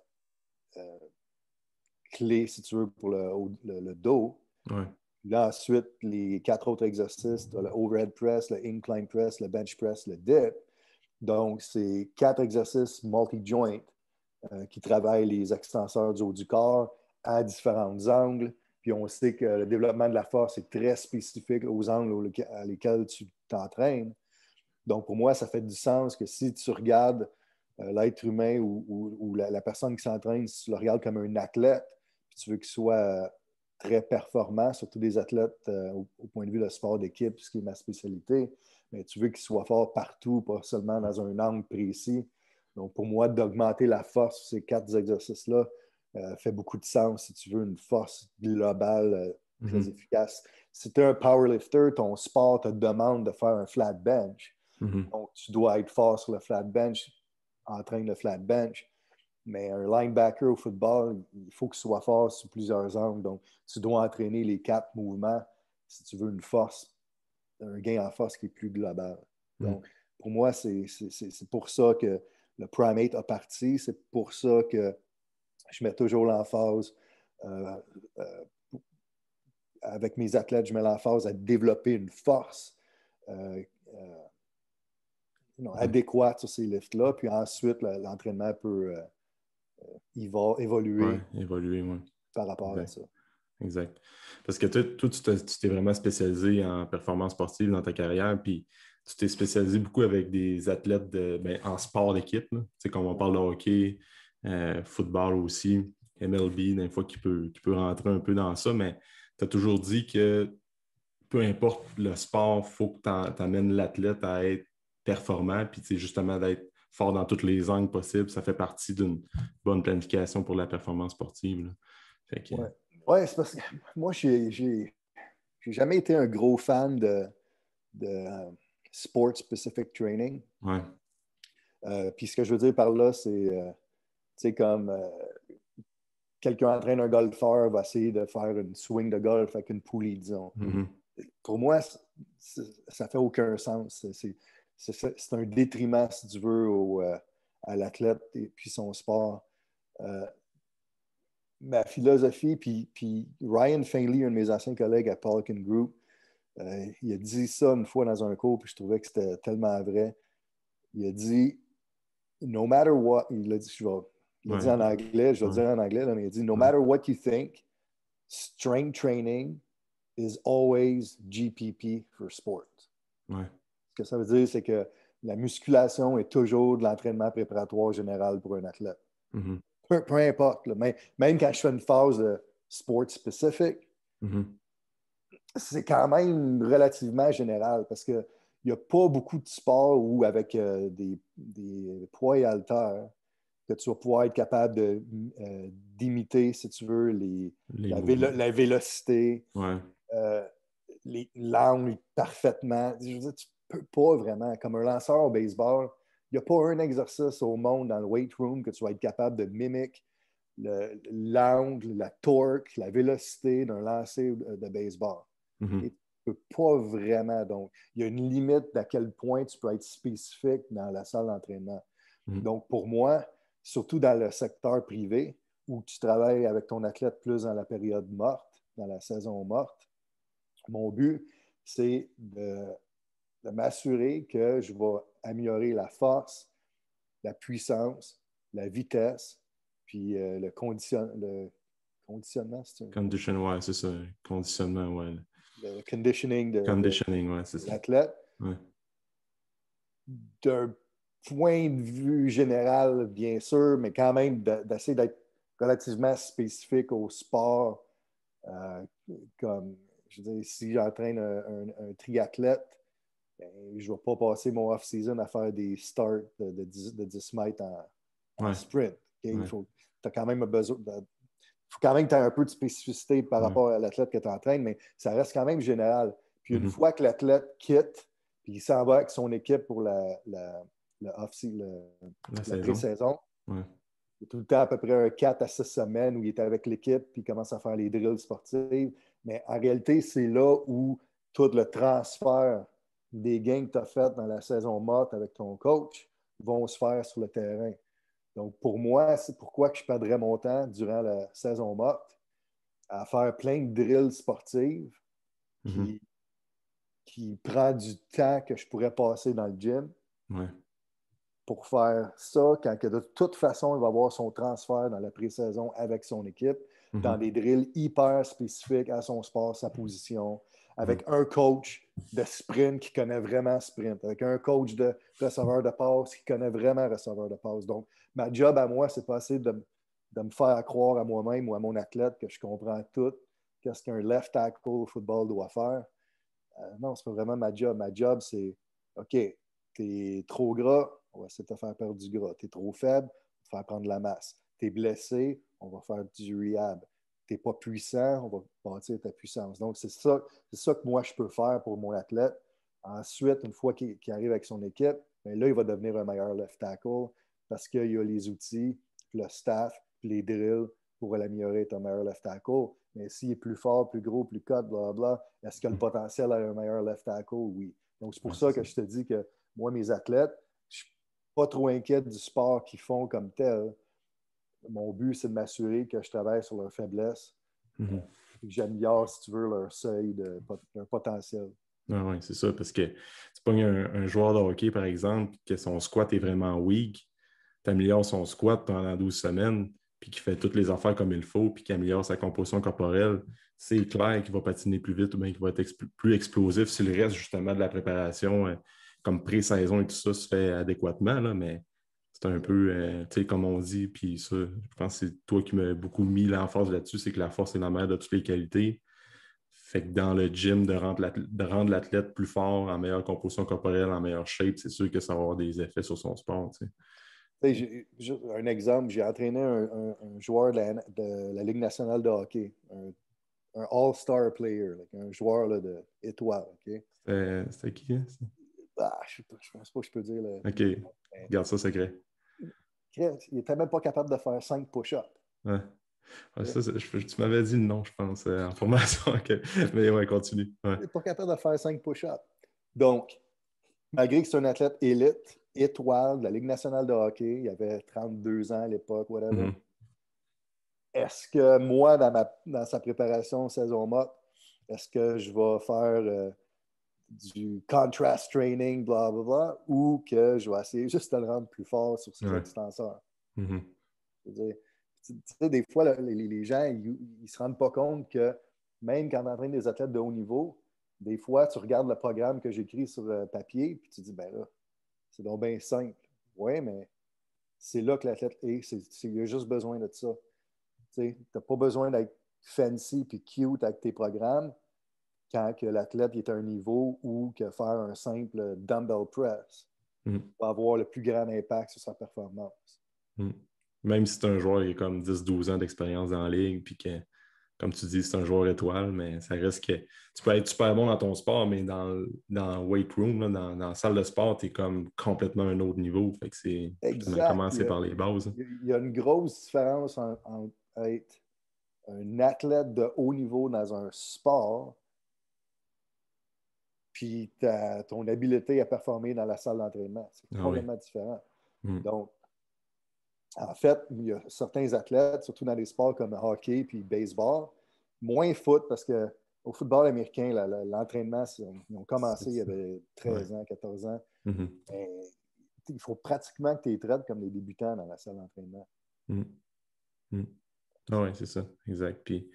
clé, si tu veux, pour le dos. Ouais. Là, ensuite, les 4 autres exercices, tu as le overhead press, le incline press, le bench press, le dip. Donc, c'est 4 exercices multi-joint qui travaillent les extenseurs du haut du corps à différents angles. Puis on sait que le développement de la force est très spécifique aux angles à lesquels tu t'entraînes. Donc, pour moi, ça fait du sens que si tu regardes l'être humain ou la personne qui s'entraîne, si tu le regardes comme un athlète, puis tu veux qu'il soit très performant, surtout des athlètes au point de vue de sport d'équipe, ce qui est ma spécialité, mais tu veux qu'il soit fort partout, pas seulement dans un angle précis. Donc, pour moi, d'augmenter la force sur ces 4 exercices-là fait beaucoup de sens si tu veux une force globale très efficace. Si tu es un powerlifter, ton sport te demande de faire un flat bench. Donc, tu dois être fort sur le flat bench, entraîne le flat bench. Mais un linebacker au football, il faut qu'il soit fort sur plusieurs angles. Donc, tu dois entraîner les 4 mouvements si tu veux une force, un gain en force qui est plus global. Donc, pour moi, c'est pour ça que le Primate a parti. C'est pour ça que je mets toujours l'emphase avec mes athlètes, je mets l'emphase à développer une force adéquate sur ces lifts-là. Puis ensuite, l'entraînement peut évoluer évoluer, ouais. par rapport Exact. à ça. Exact. Parce que toi, tu t'es vraiment spécialisé en performance sportive dans ta carrière, puis tu t'es spécialisé beaucoup avec des athlètes en sport d'équipe. Tu sais, comme on parle de hockey, football aussi, MLB, des fois qui peut rentrer un peu dans ça, mais tu as toujours dit que peu importe le sport, il faut que tu amènes l'athlète à être performant, puis justement d'être fort dans tous les angles possibles. Ça fait partie d'une bonne planification pour la performance sportive, là. Fait que, ouais, c'est parce que moi, j'ai jamais été un gros fan de sport-specific training. ouais. Puis ce que je veux dire par là, c'est comme quelqu'un entraîne un golfeur va essayer de faire une swing de golf avec une poulie, disons. Mm-hmm. Pour moi, ça fait aucun sens. C'est un détriment, si tu veux, à l'athlète et puis son sport. Ma philosophie, puis Ryan Finley, un de mes anciens collègues à Pelican Group, il a dit ça une fois dans un cours, puis je trouvais que c'était tellement vrai. Il a dit, no matter what, il a dit, il a dit en anglais, je vais le dire en anglais, là, mais il a dit, no matter what you think, strength training is always GPP for sport. Ouais. Ce que ça veut dire, c'est que la musculation est toujours de l'entraînement préparatoire général pour un athlète. Mm-hmm. Peu importe. Là, même quand je fais une phase de sport spécifique, c'est quand même relativement général parce qu'il n'y a pas beaucoup de sports où, avec des poids et haltères, que tu vas pouvoir être capable d'imiter, si tu veux, la vélocité, Ouais. l'angle parfaitement. Je veux dire, tu ne peux pas vraiment. Comme un lanceur au baseball, il n'y a pas un exercice au monde dans le weight room que tu vas être capable de mimiquer l'angle, la torque, la vélocité d'un lancer de baseball. Mm-hmm. Et tu ne peux pas vraiment. Donc, il y a une limite d'à quel point tu peux être spécifique dans la salle d'entraînement. Mm-hmm. Donc, pour moi, surtout dans le secteur privé, où tu travailles avec ton athlète plus dans la période morte, dans la saison morte, mon but, c'est de m'assurer que je vais améliorer la force, la puissance, la vitesse, puis le conditionnement, c'est un... Ouais, c'est ça. Conditionnement, ouais. Le conditioning Conditioning, ouais, c'est de ça. l'athlète. Ouais. D'un point de vue général, bien sûr, mais quand même d'essayer d'être relativement spécifique au sport. Comme, je veux dire, si j'entraîne un triathlète, ben, je ne vais pas passer mon off-season à faire des starts de 10 mètres en sprint. Okay? Ouais. Tu quand même besoin faut quand même que tu aies un peu de spécificité par rapport à l'athlète que tu entraînes, mais ça reste quand même général. Puis une fois que l'athlète quitte, puis il s'en va avec son équipe pour la pré-saison, ouais. il y a tout le temps à peu près un 4 à 6 semaines où il est avec l'équipe puis il commence à faire les drills sportifs. Mais en réalité, c'est là où tout le transfert des gains que tu as fait dans la saison morte avec ton coach vont se faire sur le terrain. Donc, pour moi, c'est pourquoi que je perdrais mon temps durant la saison morte à faire plein de drills sportifs qui prend du temps que je pourrais passer dans le gym pour faire ça quand que de toute façon, il va avoir son transfert dans la pré-saison avec son équipe, dans des drills hyper spécifiques à son sport, sa position, avec un coach de sprint qui connaît vraiment sprint, avec un coach de receveur de passe qui connaît vraiment receveur de passe. Donc, ma job à moi, c'est pas essayer de me faire croire à moi-même ou à mon athlète que je comprends tout, qu'est-ce qu'un left tackle au football doit faire. Non, c'est pas vraiment ma job. Ma job, c'est OK, t'es trop gras, on va essayer de te faire perdre du gras. T'es trop faible, on va te faire prendre de la masse. T'es blessé, on va faire du rehab. T'es pas puissant, on va bâtir ta puissance. Donc, c'est ça que moi, je peux faire pour mon athlète. Ensuite, une fois qu'il arrive avec son équipe, bien là, il va devenir un meilleur left tackle parce qu'il a les outils, le staff, les drills pour l'améliorer, être un meilleur left tackle. Mais s'il est plus fort, plus gros, plus cut, blablabla, est-ce qu'il a le potentiel à un meilleur left tackle? Oui. Donc, c'est pour ça que je te dis que moi, mes athlètes, je ne suis pas trop inquiète du sport qu'ils font comme tel. Mon but, c'est de m'assurer que je travaille sur leurs faiblesses et que j'améliore, si tu veux, leur seuil, leur potentiel. Ah oui, c'est ça, parce que tu pognes un joueur de hockey, par exemple, que son squat est vraiment weak, tu améliores son squat pendant 12 semaines, puis qu'il fait toutes les affaires comme il faut, puis qu'il améliore sa composition corporelle, c'est clair qu'il va patiner plus vite ou bien qu'il va être plus explosif si le reste, justement, de la préparation, comme pré-saison et tout ça, se fait adéquatement, là, mais c'est un peu, tu sais, comme on dit, puis ça, je pense que c'est toi qui m'as beaucoup mis l'emphase là-dessus, c'est que la force est la mère de toutes les qualités. Fait que dans le gym, de rendre l'athlète plus fort, en meilleure composition corporelle, en meilleure shape, c'est sûr que ça va avoir des effets sur son sport. Tu sais. Un exemple, j'ai entraîné un joueur de la Ligue nationale de hockey, un all-star player, un joueur là, de étoile. Okay? C'était qui? Hein, je pense pas que je peux dire. OK. Garde ça secret. Il n'était même pas capable de faire 5 push-ups. Ouais. Ouais, ça, tu m'avais dit non, je pense, en formation. Mais ouais, continue. Ouais. Il n'est pas capable de faire 5 push-ups. Donc, malgré que c'est un athlète élite, étoile de la Ligue nationale de hockey, il avait 32 ans à l'époque, whatever. Est-ce que moi, dans sa préparation saison morte, est-ce que je vais faire du contrast training, blablabla, ou que je vais essayer juste de le rendre plus fort sur ses extenseurs? Je tu sais, des fois, là, les gens, ils ne se rendent pas compte que même quand on entraîne des athlètes de haut niveau, des fois, tu regardes le programme que j'écris sur papier, puis tu dis, ben là, c'est donc bien simple. Oui, mais c'est là que l'athlète est. Il a juste besoin de ça. Tu n'as pas besoin d'être fancy et cute avec tes programmes quand que l'athlète est à un niveau où que faire un simple dumbbell press va avoir le plus grand impact sur sa performance. Même si c'est un joueur qui a comme 10-12 ans d'expérience dans la ligue, puis que, comme tu dis, c'est un joueur étoile, mais ça reste que tu peux être super bon dans ton sport, mais dans le weight room, là, dans la salle de sport, tu es comme complètement à un autre niveau. Fait que c'est justement Exact. commencer par les bases. Il y a une grosse différence entre être un athlète de haut niveau dans un sport puis ton habileté à performer dans la salle d'entraînement. C'est complètement différent. Donc, en fait, il y a certains athlètes, surtout dans les sports comme hockey puis baseball, moins foot parce qu'au football américain, l'entraînement, ils ont commencé il y avait 13 ans, 14 ans. Il faut pratiquement que tu les traites comme des débutants dans la salle d'entraînement. Ah oui, c'est ça, exact. Puis,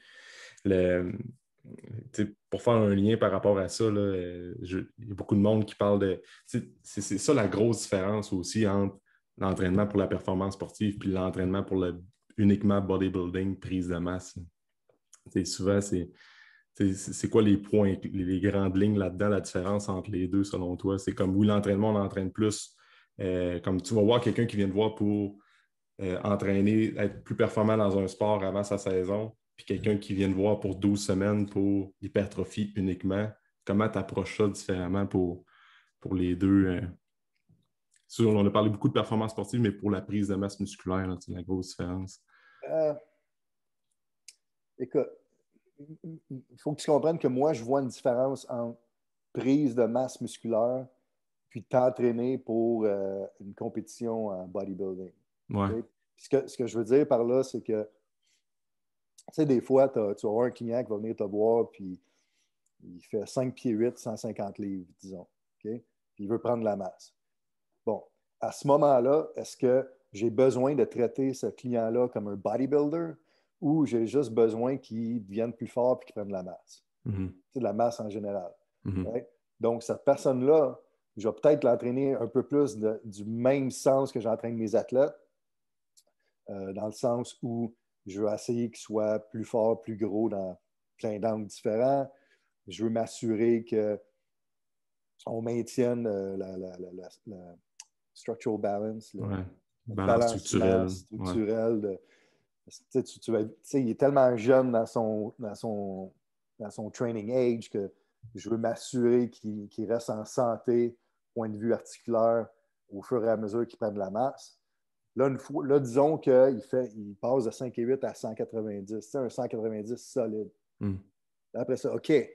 pour faire un lien par rapport à ça, là, il y a beaucoup de monde qui parle de... C'est ça la grosse différence aussi entre l'entraînement pour la performance sportive puis l'entraînement pour le uniquement bodybuilding, prise de masse. Souvent, c'est quoi les points, les grandes lignes là-dedans, la différence entre les deux selon toi? C'est comme, oui, l'entraînement, on entraîne plus. Comme tu vas voir quelqu'un qui vient te voir pour entraîner, être plus performant dans un sport avant sa saison, puis quelqu'un qui vient te voir pour 12 semaines pour l'hypertrophie uniquement. Comment tu approches ça différemment pour les deux? On a parlé beaucoup de performance sportive, mais pour la prise de masse musculaire, c'est la grosse différence. Écoute, il faut que tu comprennes que moi, je vois une différence entre prise de masse musculaire puis t'entraîner pour une compétition en bodybuilding. Ouais. Okay? Ce que je veux dire par là, c'est que, tu sais, des fois, tu vas avoir un client qui va venir te voir, puis il fait 5 pieds 8, 150 livres, disons. Okay? Puis il veut prendre de la masse. Bon, à ce moment-là, est-ce que j'ai besoin de traiter ce client-là comme un bodybuilder ou j'ai juste besoin qu'il devienne plus fort et qu'il prenne de la masse? Mm-hmm. C'est de la masse en général. Mm-hmm. Right? Donc, cette personne-là, je vais peut-être l'entraîner un peu plus du même sens que j'entraîne mes athlètes, dans le sens où je veux essayer qu'il soit plus fort, plus gros dans plein d'angles différents. Je veux m'assurer qu'on maintienne la structural balance, le balance structurelle. Il est tellement jeune dans son training age que je veux m'assurer qu'il reste en santé, point de vue articulaire, au fur et à mesure qu'il prend de la masse. Là disons qu'il passe de 5,8 à 190. C'est un 190 solide. Après ça, OK, tu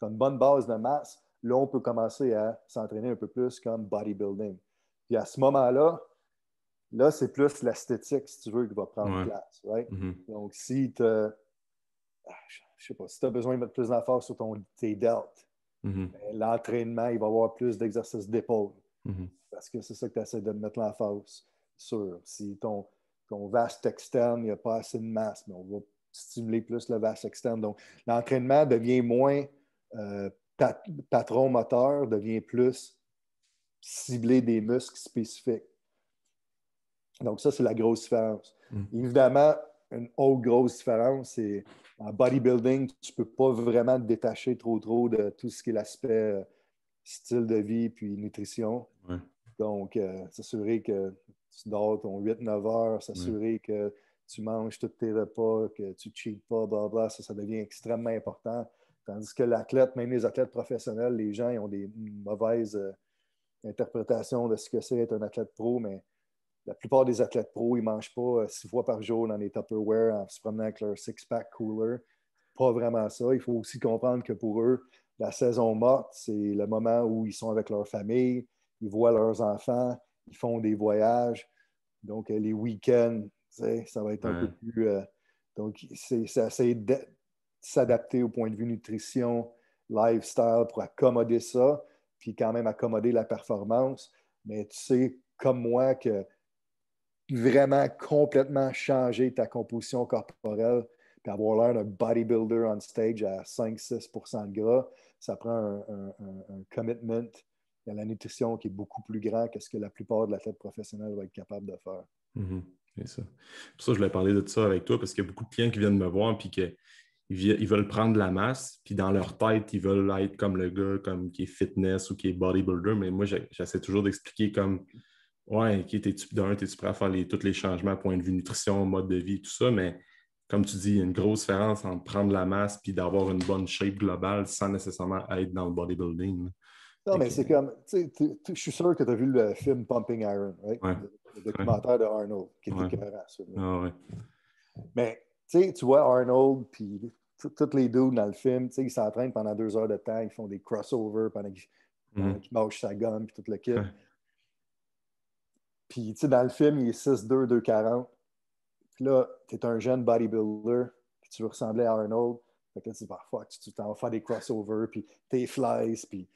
as une bonne base de masse. Là, on peut commencer à s'entraîner un peu plus comme bodybuilding. Puis à ce moment-là, c'est plus l'esthétique, si tu veux, qui va prendre place. Right? Donc, si tu je sais pas, si tu as besoin de mettre plus d'emphase sur tes delts, l'entraînement, il va y avoir plus d'exercices d'épaule. Parce que c'est ça que tu essaies de mettre l'emphase sur. Si ton vaste externe, il n'y a pas assez de masse, mais on va stimuler plus le vaste externe. Donc, l'entraînement devient moins patron moteur, devient plus cibler des muscles spécifiques. Donc, ça, c'est la grosse différence. Évidemment, une autre grosse différence, c'est en bodybuilding, tu ne peux pas vraiment te détacher trop de tout ce qui est l'aspect style de vie puis nutrition. Donc, s'assurer que tu dors ton 8-9 heures, s'assurer que tu manges tous tes repas, que tu ne cheats pas, blablabla, ça devient extrêmement important. Tandis que l'athlète, même les athlètes professionnels, les gens ils ont des mauvaises interprétations de ce que c'est être un athlète pro, mais la plupart des athlètes pro, ils ne mangent pas 6 fois par jour dans les Tupperware en se promenant avec leur six-pack cooler. Pas vraiment ça. Il faut aussi comprendre que pour eux, la saison morte, c'est le moment où ils sont avec leur famille, ils voient leurs enfants, ils font des voyages. Donc, les week-ends, ça va être un peu plus... donc, c'est essayer de s'adapter au point de vue nutrition, lifestyle pour accommoder ça, puis quand même accommoder la performance. Mais tu sais, comme moi, que vraiment complètement changer ta composition corporelle puis avoir l'air d'un bodybuilder on stage à 5-6% de gras, ça prend un commitment à la nutrition qui est beaucoup plus grand que ce que la plupart de l'athlète professionnel va être capable de faire. C'est ça. Pour ça, je voulais parler de ça avec toi parce qu'il y a beaucoup de clients qui viennent me voir et ils veulent prendre de la masse, puis dans leur tête, ils veulent être comme le gars qui est fitness ou qui est bodybuilder, mais moi, j'essaie toujours d'expliquer comme ouais, OK, t'es-tu prêt à faire tous les changements, point de vue nutrition, mode de vie, tout ça, mais comme tu dis, il y a une grosse différence entre prendre la masse et d'avoir une bonne shape globale sans nécessairement être dans le bodybuilding. Non, mais c'est comme, je suis sûr que tu as vu le film Pumping Iron, right? Le documentaire de Arnold, qui est écœurant. Mais tu vois Arnold, puis tous les dudes dans le film, ils s'entraînent pendant 2 heures de temps, ils font des crossovers pendant qu'ils mâchent sa gomme, puis tout le kit. Puis, dans le film, il est 6'2", 2'40". Puis là, tu es un jeune bodybuilder, puis tu veux ressembler à Arnold. Fait que là, tu dis, fuck, tu t'en vas faire des crossovers, puis tes flies, puis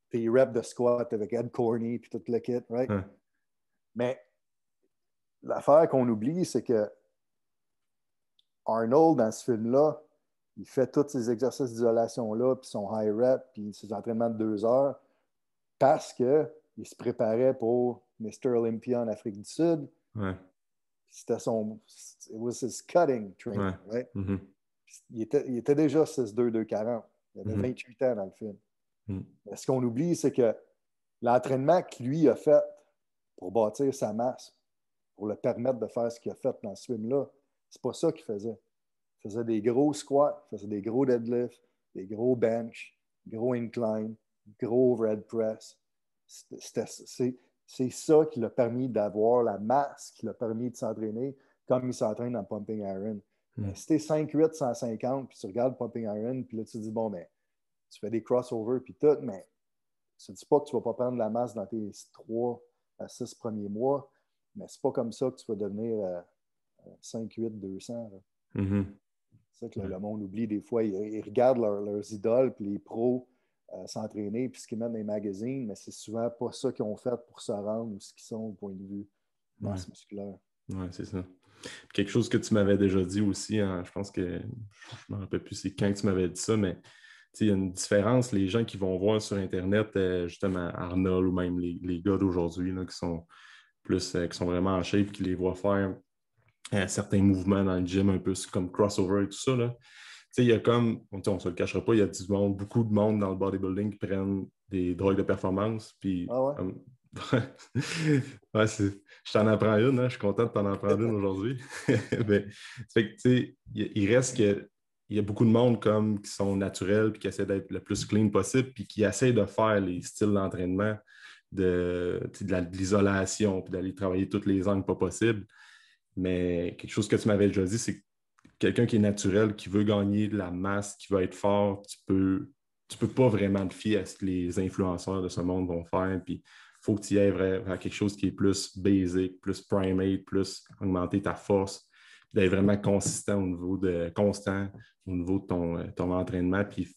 tes reps de squat avec Ed Corney, puis tout le kit, right? Mais l'affaire qu'on oublie, c'est que Arnold, dans ce film-là, il fait tous ces exercices d'isolation-là, puis son high rep, puis ses entraînements de 2 heures, parce qu'il se préparait pour Mr. Olympia en Afrique du Sud. Ouais. C'était son... It was his cutting training, Ouais. right? Mm-hmm. Il était déjà 6'2", 240. Il avait 28 ans dans le film. Mais ce qu'on oublie, c'est que l'entraînement qu'il lui a fait pour bâtir sa masse, pour le permettre de faire ce qu'il a fait dans ce film-là, c'est pas ça qu'il faisait. Il faisait des gros squats, il faisait des gros deadlifts, des gros bench, gros incline, gros overhead press. C'est ça qui l'a permis d'avoir la masse, qui l'a permis de s'entraîner comme il s'entraîne dans Pumping Iron. Si t'es 5'8", 150, puis tu regardes Pumping Iron, puis là tu te dis, bon, ben, tu fais des crossovers, puis tout, mais tu ne dis pas que tu ne vas pas prendre la masse dans tes 3 à 6 premiers mois, mais c'est pas comme ça que tu vas devenir 5'8", 200. Mm-hmm. C'est ça que le monde oublie des fois. Ils regardent leurs idoles, puis les pros s'entraîner, puis ce qu'ils mettent dans les magazines, mais c'est souvent pas ça qu'ils ont fait pour se rendre où ce qu'ils sont au point de vue masse musculaire. Oui, c'est ça. Quelque chose que tu m'avais déjà dit aussi, hein, je pense que je ne me rappelle plus c'est quand tu m'avais dit ça, mais il y a une différence. Les gens qui vont voir sur Internet, justement Arnold ou même les gars d'aujourd'hui là, qui sont plus qui sont vraiment en shape, qui les voient faire certains mouvements dans le gym, un peu comme crossover et tout ça. Là. Il y a comme, on ne se le cachera pas, il y a du monde, beaucoup de monde dans le bodybuilding qui prennent des drogues de performance. Puis, ah ouais? Ouais, je t'en apprends une, hein, je suis content de t'en apprendre une aujourd'hui. Mais, fait que, il reste que il y a beaucoup de monde comme qui sont naturels puis qui essaient d'être le plus clean possible puis qui essaient de faire les styles d'entraînement de l'isolation puis d'aller travailler toutes les angles pas possibles. Mais quelque chose que tu m'avais déjà dit, c'est que quelqu'un qui est naturel, qui veut gagner de la masse, qui veut être fort, tu peux pas vraiment te fier à ce que les influenceurs de ce monde vont faire. Puis, il faut que tu y ailles vers quelque chose qui est plus basic, plus primate, plus augmenter ta force, d'être vraiment constant au niveau de ton entraînement, puis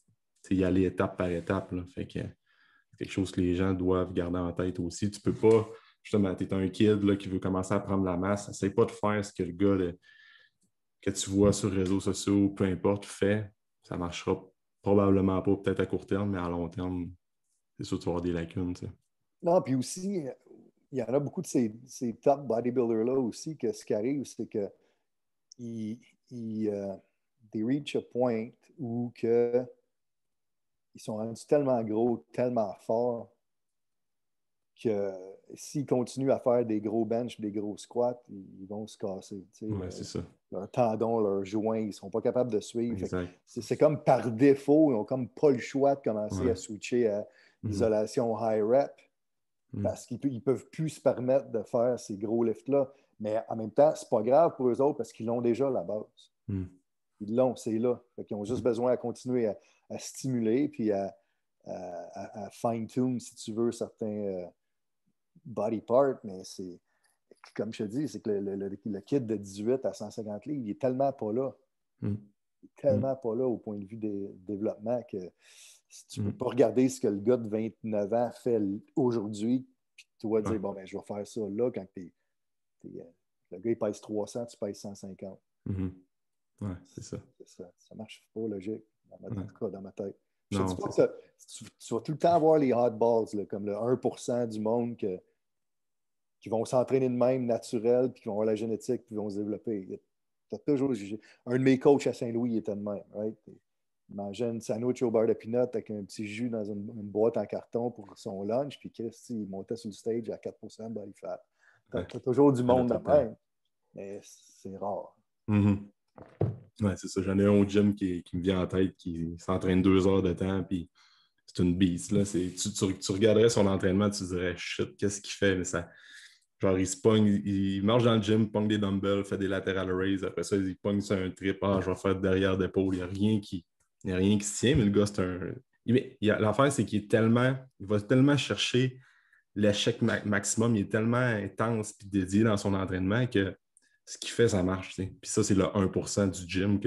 y aller étape par étape. Là. Fait que c'est quelque chose que les gens doivent garder en tête aussi. Tu peux pas, justement, tu es un kid là, qui veut commencer à prendre la masse, essaye pas de faire ce que le gars que tu vois sur les réseaux sociaux, peu importe, fait, ça ne marchera probablement pas, peut-être à court terme, mais à long terme, c'est sûr que tu vas avoir des lacunes. Tu sais. Non, puis aussi, il y en a beaucoup de ces top bodybuilders-là aussi, que ce qui arrive, c'est que they reach a point où que ils sont rendus tellement gros, tellement forts, que s'ils continuent à faire des gros bench, des gros squats, ils vont se casser. Ouais, c'est ça. Leurs tendons, leurs joints, ils ne sont pas capables de suivre. Exact. C'est comme par défaut, ils n'ont comme pas le choix de commencer à switcher à l'isolation high rep parce qu'ils ne peuvent plus se permettre de faire ces gros lifts-là. Mais en même temps, c'est pas grave pour eux autres parce qu'ils l'ont déjà la base. Ils l'ont, c'est là. Ils ont juste besoin de continuer à stimuler puis à fine-tune, si tu veux, certains body parts, mais c'est, comme je te dis, c'est que le kid de 18 à 150 livres, il est tellement pas là. Il est tellement pas là au point de vue des développement que si tu ne peux pas regarder ce que le gars de 29 ans fait aujourd'hui, puis toi dire, bon, ben, je vais faire ça là quand le gars, il pèse 300, tu pèses 150. Ouais, c'est ça. Ça marche pas logique, en tout cas, dans ma tête. Je ne dis pas que tu vas tout le temps avoir les hot balls, là, comme le 1% du monde qui vont s'entraîner de même naturel, puis qui vont avoir la génétique, puis qui vont se développer. Toujours, un de mes coachs à Saint-Louis était de même. Right? Il mangeait une sandwich au beurre de pinot avec un petit jus dans une boîte en carton pour son lunch, puis Christy, il montait sur le stage à 4% de body fat. T'as toujours du monde de même, mais c'est rare. Ouais, c'est ça. J'en ai un au gym qui me vient en tête, qui s'entraîne 2 heures de temps, puis c'est une beast. Là. Tu regarderais son entraînement, tu dirais, shit, qu'est-ce qu'il fait? Mais ça, genre, il se pogne, il marche dans le gym, pogne des dumbbells, fait des lateral raises. Après ça, il pogne sur un trip. Ah, je vais faire derrière d'épaule. Il n'y a rien qui se tient, mais le gars, c'est un. L'affaire, c'est qu'il va tellement chercher l'échec maximum, il est tellement intense et dédié dans son entraînement que ce qu'il fait, ça marche. T'sais. Puis ça, c'est le 1% du gym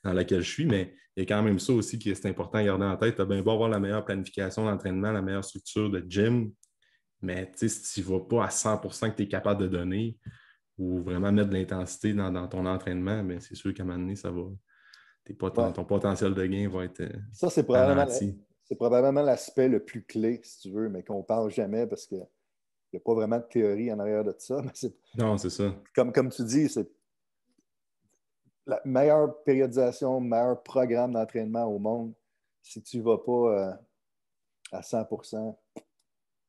dans lequel je suis, mais il y a quand même ça aussi qui est important à garder en tête. Tu as bien beau avoir la meilleure planification d'entraînement, la meilleure structure de gym, mais si tu ne vas pas à 100% que tu es capable de donner, ou vraiment mettre de l'intensité dans ton entraînement, mais c'est sûr qu'à un moment donné, ça va. Ouais. Ton potentiel de gain va être Ça, ralenti. c'est probablement l'aspect le plus clé, si tu veux, mais qu'on ne parle jamais parce qu'il n'y a pas vraiment de théorie en arrière de ça. Mais Non, c'est ça. comme tu dis, c'est la meilleure périodisation, meilleur programme d'entraînement au monde. Si tu ne vas pas à 100%,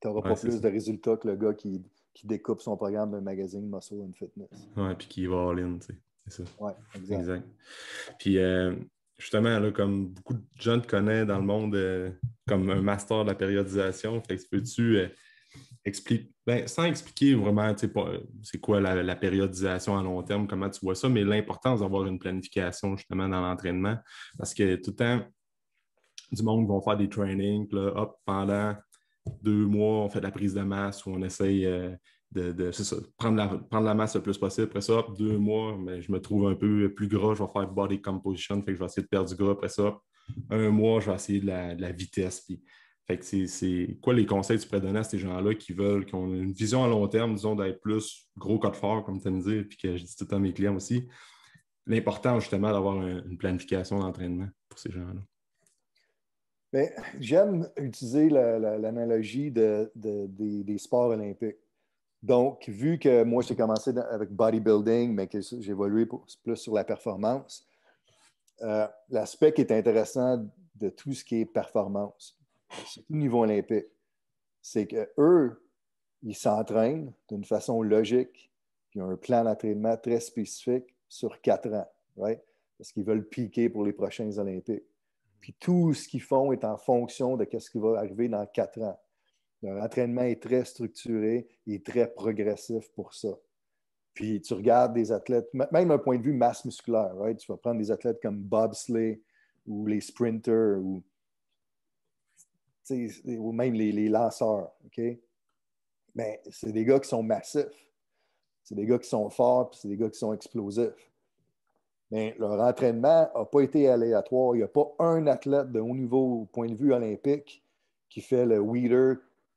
tu n'auras Ouais, pas c'est plus ça. de résultats que le gars qui découpe son programme d'un magazine Muscle and Fitness. Ouais, puis qui va all-in, tu sais. C'est ça. Oui, exact. Exact. Puis justement, là, comme beaucoup de gens te connaissent dans le monde comme un master de la périodisation, fait que peux-tu expliquer, ben, sans expliquer vraiment, tu sais, c'est quoi la périodisation à long terme, comment tu vois ça, mais l'importance d'avoir une planification justement dans l'entraînement, parce que tout le temps, du monde vont faire des trainings, puis là, hop, pendant 2 mois, on fait de la prise de masse où on essaye c'est ça, prendre la masse le plus possible. Après ça, hop, 2 mois, mais je me trouve un peu plus gras, je vais faire body composition, fait que je vais essayer de perdre du gras. Après ça, hop, 1 mois, je vais essayer de la vitesse. Puis, fait que c'est quoi les conseils que tu pourrais donner à ces gens-là qui ont une vision à long terme, disons, d'être plus gros code fort, comme tu me dis, puis que je dis tout le temps à mes clients aussi. L'important, justement, d'avoir une planification d'entraînement pour ces gens-là. Mais j'aime utiliser l'analogie des sports olympiques. Donc, vu que moi, j'ai commencé avec bodybuilding, mais que j'ai évolué plus sur la performance, l'aspect qui est intéressant de tout ce qui est performance, surtout au niveau olympique, c'est qu'eux, ils s'entraînent d'une façon logique, puis ils ont un plan d'entraînement très spécifique sur 4 ans, right? Parce qu'ils veulent piquer pour les prochains Olympiques. Puis tout ce qu'ils font est en fonction de ce qui va arriver dans 4 ans. Leur entraînement est très structuré et très progressif pour ça. Puis tu regardes des athlètes, même d'un point de vue masse musculaire, right? Tu vas prendre des athlètes comme bobsleigh ou les sprinters ou même les lanceurs, OK? Mais c'est des gars qui sont massifs. C'est des gars qui sont forts, puis c'est des gars qui sont explosifs. Mais leur entraînement n'a pas été aléatoire. Il n'y a pas un athlète de haut niveau au point de vue olympique qui fait le Weider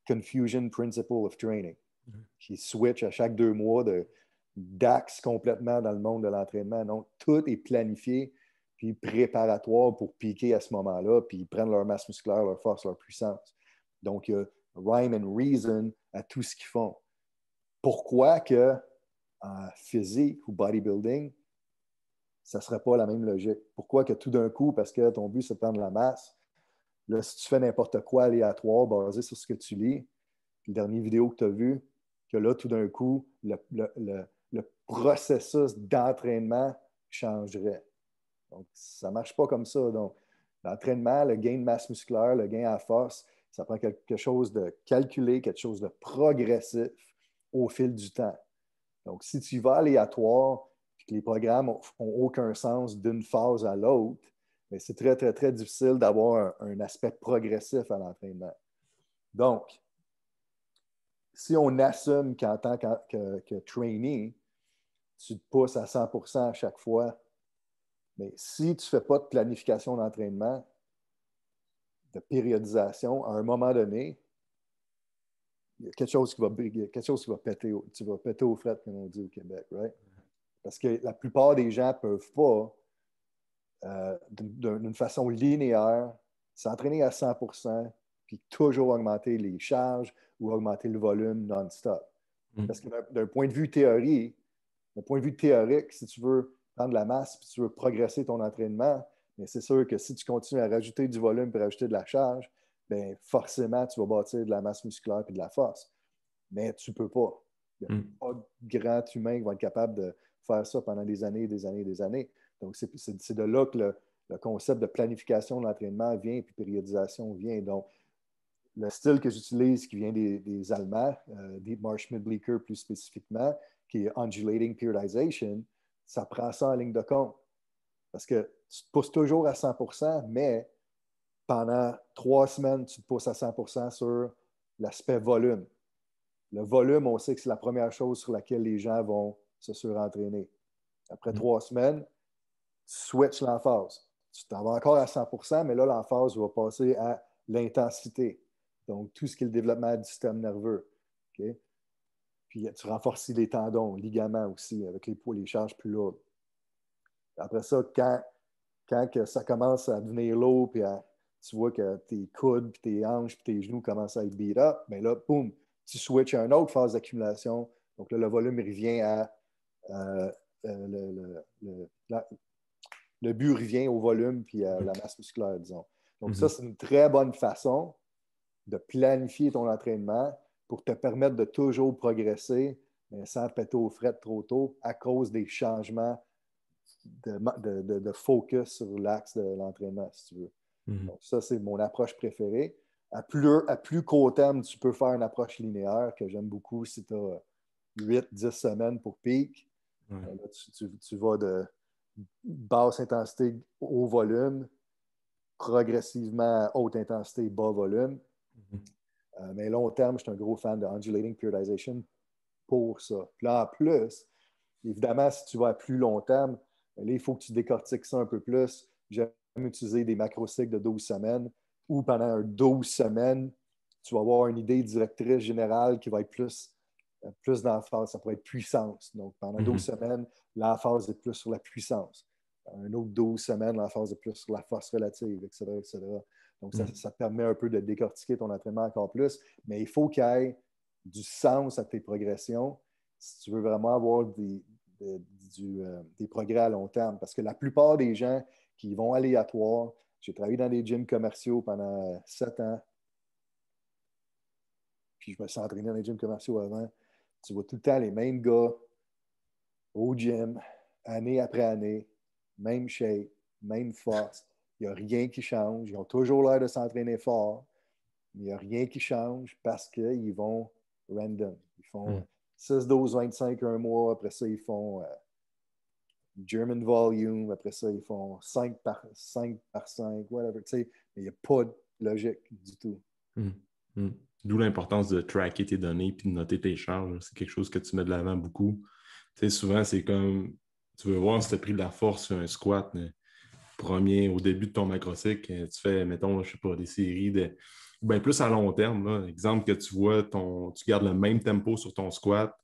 Confusion Principle of Training, qui switch à chaque 2 mois d'axe complètement dans le monde de l'entraînement. Donc, tout est planifié puis préparatoire pour piquer à ce moment-là, puis ils prennent leur masse musculaire, leur force, leur puissance. Donc, il y a rhyme and reason à tout ce qu'ils font. Pourquoi que en physique ou bodybuilding, ça ne serait pas la même logique? Pourquoi que tout d'un coup, parce que ton but, c'est de prendre la masse, là, si tu fais n'importe quoi aléatoire basé sur ce que tu lis, la dernière vidéo que tu as vue, que là, tout d'un coup, le processus d'entraînement changerait. Donc, ça ne marche pas comme ça. Donc, l'entraînement, le gain de masse musculaire, le gain à force, ça prend quelque chose de calculé, quelque chose de progressif au fil du temps. Donc, si tu vas aléatoire et que les programmes n'ont aucun sens d'une phase à l'autre, mais c'est très, très, très difficile d'avoir un aspect progressif à l'entraînement. Donc, si on assume qu'en tant que trainee, tu te pousses à 100% à chaque fois, mais si tu ne fais pas de planification d'entraînement, de périodisation, à un moment donné, il y a quelque chose qui va péter, tu vas péter aux frettes, comme on dit au Québec, right? Parce que la plupart des gens ne peuvent pas, d'une façon linéaire, s'entraîner à 100%, puis toujours augmenter les charges ou augmenter le volume non-stop. Parce que d'un point de vue théorique, si tu veux prendre de la masse et tu veux progresser ton entraînement, mais c'est sûr que si tu continues à rajouter du volume et rajouter de la charge, bien, forcément, tu vas bâtir de la masse musculaire et de la force. Mais tu ne peux pas. Il n'y a pas de grand humain qui va être capable de faire ça pendant des années, des années, des années. Donc, c'est de là que le concept de planification de l'entraînement vient, puis périodisation vient. Donc, le style que j'utilise, qui vient des Allemands, Dietmar Schmid-Bleecker plus spécifiquement, qui est undulating periodization, ça prend ça en ligne de compte. Parce que tu te pousses toujours à 100%, mais pendant 3 semaines, tu te pousses à 100% sur l'aspect volume. Le volume, on sait que c'est la première chose sur laquelle les gens vont se surentraîner. Après 3 semaines, tu switches l'emphase. Tu t'en vas encore à 100%, mais là, l'emphase va passer à l'intensité. Donc, tout ce qui est le développement du système nerveux. Okay? Puis tu renforces les tendons, ligaments aussi, avec les charges plus lourdes. Après ça, quand que ça commence à devenir lourd, puis tu vois que tes coudes, puis tes hanches, puis tes genoux commencent à être beat up, mais là, boum, tu switches à une autre phase d'accumulation. Donc là, le volume revient à le but revient au volume puis à la masse musculaire, disons. Donc, ça, c'est une très bonne façon de planifier ton entraînement pour te permettre de toujours progresser, mais sans péter aux frettes trop tôt à cause des changements de focus sur l'axe de l'entraînement, si tu veux. Donc, ça, c'est mon approche préférée. À plus court terme, tu peux faire une approche linéaire que j'aime beaucoup si tu as 8-10 semaines pour peak. Ouais. Là, tu vas de basse intensité au volume, progressivement haute intensité, bas volume. Mais long terme, je suis un gros fan de undulating periodization pour ça. Puis là, en plus, évidemment, si tu vas à plus long terme, là, il faut que tu décortiques ça un peu plus. J'aime utiliser des macrocycles de 12 semaines où pendant 12 semaines, tu vas avoir une idée directrice générale qui va être plus d'emphase. Ça pourrait être puissance. Donc, pendant 12 semaines, l'emphase est plus sur la puissance. Un autre 12 semaines, l'emphase est plus sur la force relative, etc., etc. Donc, ça te permet un peu de décortiquer ton entraînement encore plus. Mais il faut qu'il y ait du sens à tes progressions si tu veux vraiment avoir des progrès à long terme. Parce que la plupart des gens qui vont aléatoires, j'ai travaillé dans des gyms commerciaux pendant 7 ans, puis je me suis entraîné dans les gyms commerciaux avant. Tu vois tout le temps les mêmes gars au gym, année après année, même shape, même force. Il n'y a rien qui change. Ils ont toujours l'air de s'entraîner fort, mais il n'y a rien qui change parce qu'ils vont random. Ils font 6, 12, 25 un mois. Après ça, ils font German volume. Après ça, ils font 5 par 5, whatever. Tu sais, mais il n'y a pas de logique du tout. D'où l'importance de tracker tes données et de noter tes charges. C'est quelque chose que tu mets de l'avant beaucoup. Tu sais, souvent, c'est comme tu veux voir si tu as pris de la force sur un squat. Au début de ton macrocycle, tu fais, mettons, je sais pas, des séries de. Ben, plus à long terme. Là. Exemple que tu vois tu gardes le même tempo sur ton squat,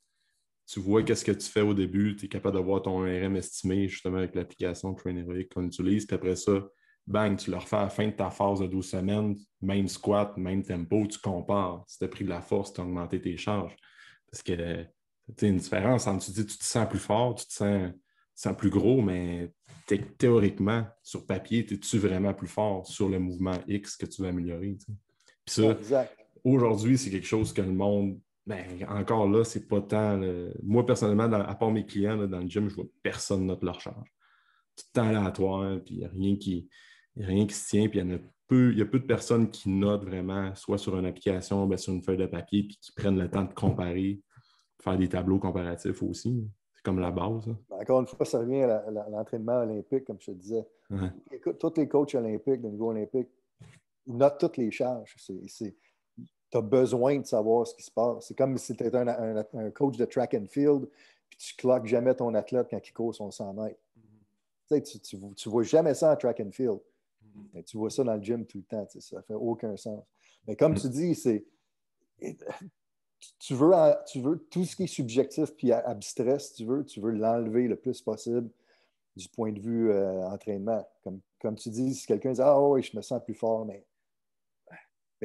tu vois qu'est-ce que tu fais au début, tu es capable de voir ton RM estimé justement avec l'application Traineric qu'on utilise, puis après ça, bang, tu le refais à la fin de ta phase de 12 semaines, même squat, même tempo, tu compares. Si tu as pris de la force, tu as augmenté tes charges. Parce que tu as une différence entre tu te sens plus fort, tu te sens plus gros, mais théoriquement, sur papier, es-tu vraiment plus fort sur le mouvement X que tu veux améliorer? T'sais? Puis ça, exact. Aujourd'hui, c'est quelque chose que le monde, ben, encore là, c'est pas tant. Moi, personnellement, à part mes clients là, dans le gym, je vois personne note leur charge. Tout le temps aléatoire, puis il n'y a rien qui se tient, puis il y a peu de personnes qui notent vraiment, soit sur une application, ben, sur une feuille de papier, puis qui prennent le temps de comparer, faire des tableaux comparatifs aussi. C'est comme la base. Hein. Encore une fois, ça revient à l'entraînement olympique, comme je te disais. Ouais. Écoute, tous les coachs olympiques, de niveau olympique, ils notent toutes les charges. Tu as besoin de savoir ce qui se passe. C'est comme si tu étais un coach de track and field, puis tu cloques jamais ton athlète quand il court son 100 mètres. Tu ne vois jamais ça en track and field. Mais tu vois ça dans le gym tout le temps. Ça ne fait aucun sens. Mais comme tu dis, tu veux tout ce qui est subjectif puis abstrait, si tu veux l'enlever le plus possible du point de vue entraînement. Comme tu dis, si quelqu'un dit « Ah oui, je me sens plus fort », mais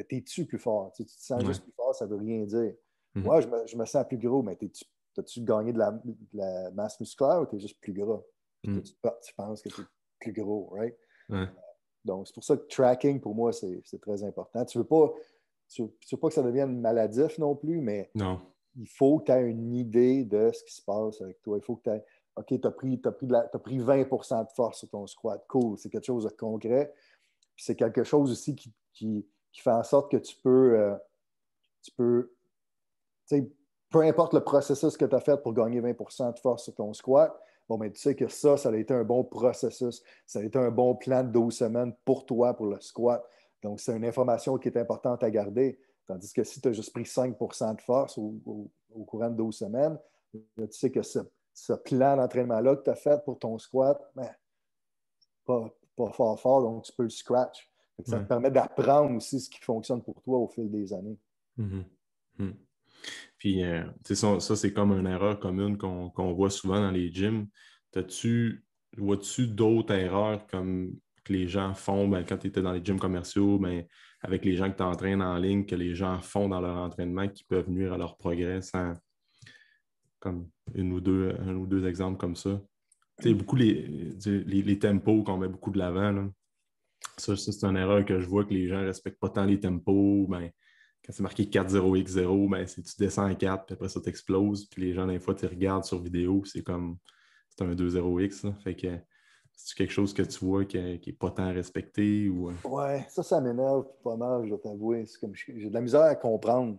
t'es-tu plus fort? Tu te sens juste plus fort, ça ne veut rien dire. Ouais, je me sens plus gros, mais as-tu gagné de la masse musculaire ou tu es juste plus gras? Puis tu penses que tu es plus gros, right? Ouais. Donc, c'est pour ça que tracking, pour moi, c'est très important. Tu ne veux pas que ça devienne maladif non plus, mais Non. il faut que tu aies une idée de ce qui se passe avec toi. Il faut que tu aies, OK, tu as pris 20 de force sur ton squat. Cool, c'est quelque chose de concret. Puis c'est quelque chose aussi qui fait en sorte que tu peux peu importe le processus que tu as fait pour gagner 20 de force sur ton squat, bon, mais tu sais que ça a été un bon processus. Ça a été un bon plan de 12 semaines pour toi, pour le squat. Donc, c'est une information qui est importante à garder. Tandis que si tu as juste pris 5 de force au courant de 12 semaines, tu sais que ce plan d'entraînement-là que tu as fait pour ton squat, ben, pas fort, donc tu peux le scratch. Ça te permet d'apprendre aussi ce qui fonctionne pour toi au fil des années. Puis, ça, c'est comme une erreur commune qu'on voit souvent dans les gyms. Vois-tu d'autres erreurs comme que les gens font quand tu étais dans les gyms commerciaux, avec les gens que tu entraînes en ligne, que les gens font dans leur entraînement qui peuvent nuire à leur progrès sans comme un ou deux exemples comme ça? Tu sais, beaucoup les tempos qu'on met beaucoup de l'avant, là. Ça, c'est une erreur que je vois que les gens ne respectent pas tant les tempos. Quand c'est marqué 4-0-X-0, tu descends à 4, puis après ça t'explose. Puis les gens, des fois, tu regardent sur vidéo, c'est un 2-0-X. Là. Fait que c'est quelque chose que tu vois qui n'est pas tant respecté ou. Ouais, ça m'énerve pas mal, je dois t'avouer. C'est comme j'ai de la misère à comprendre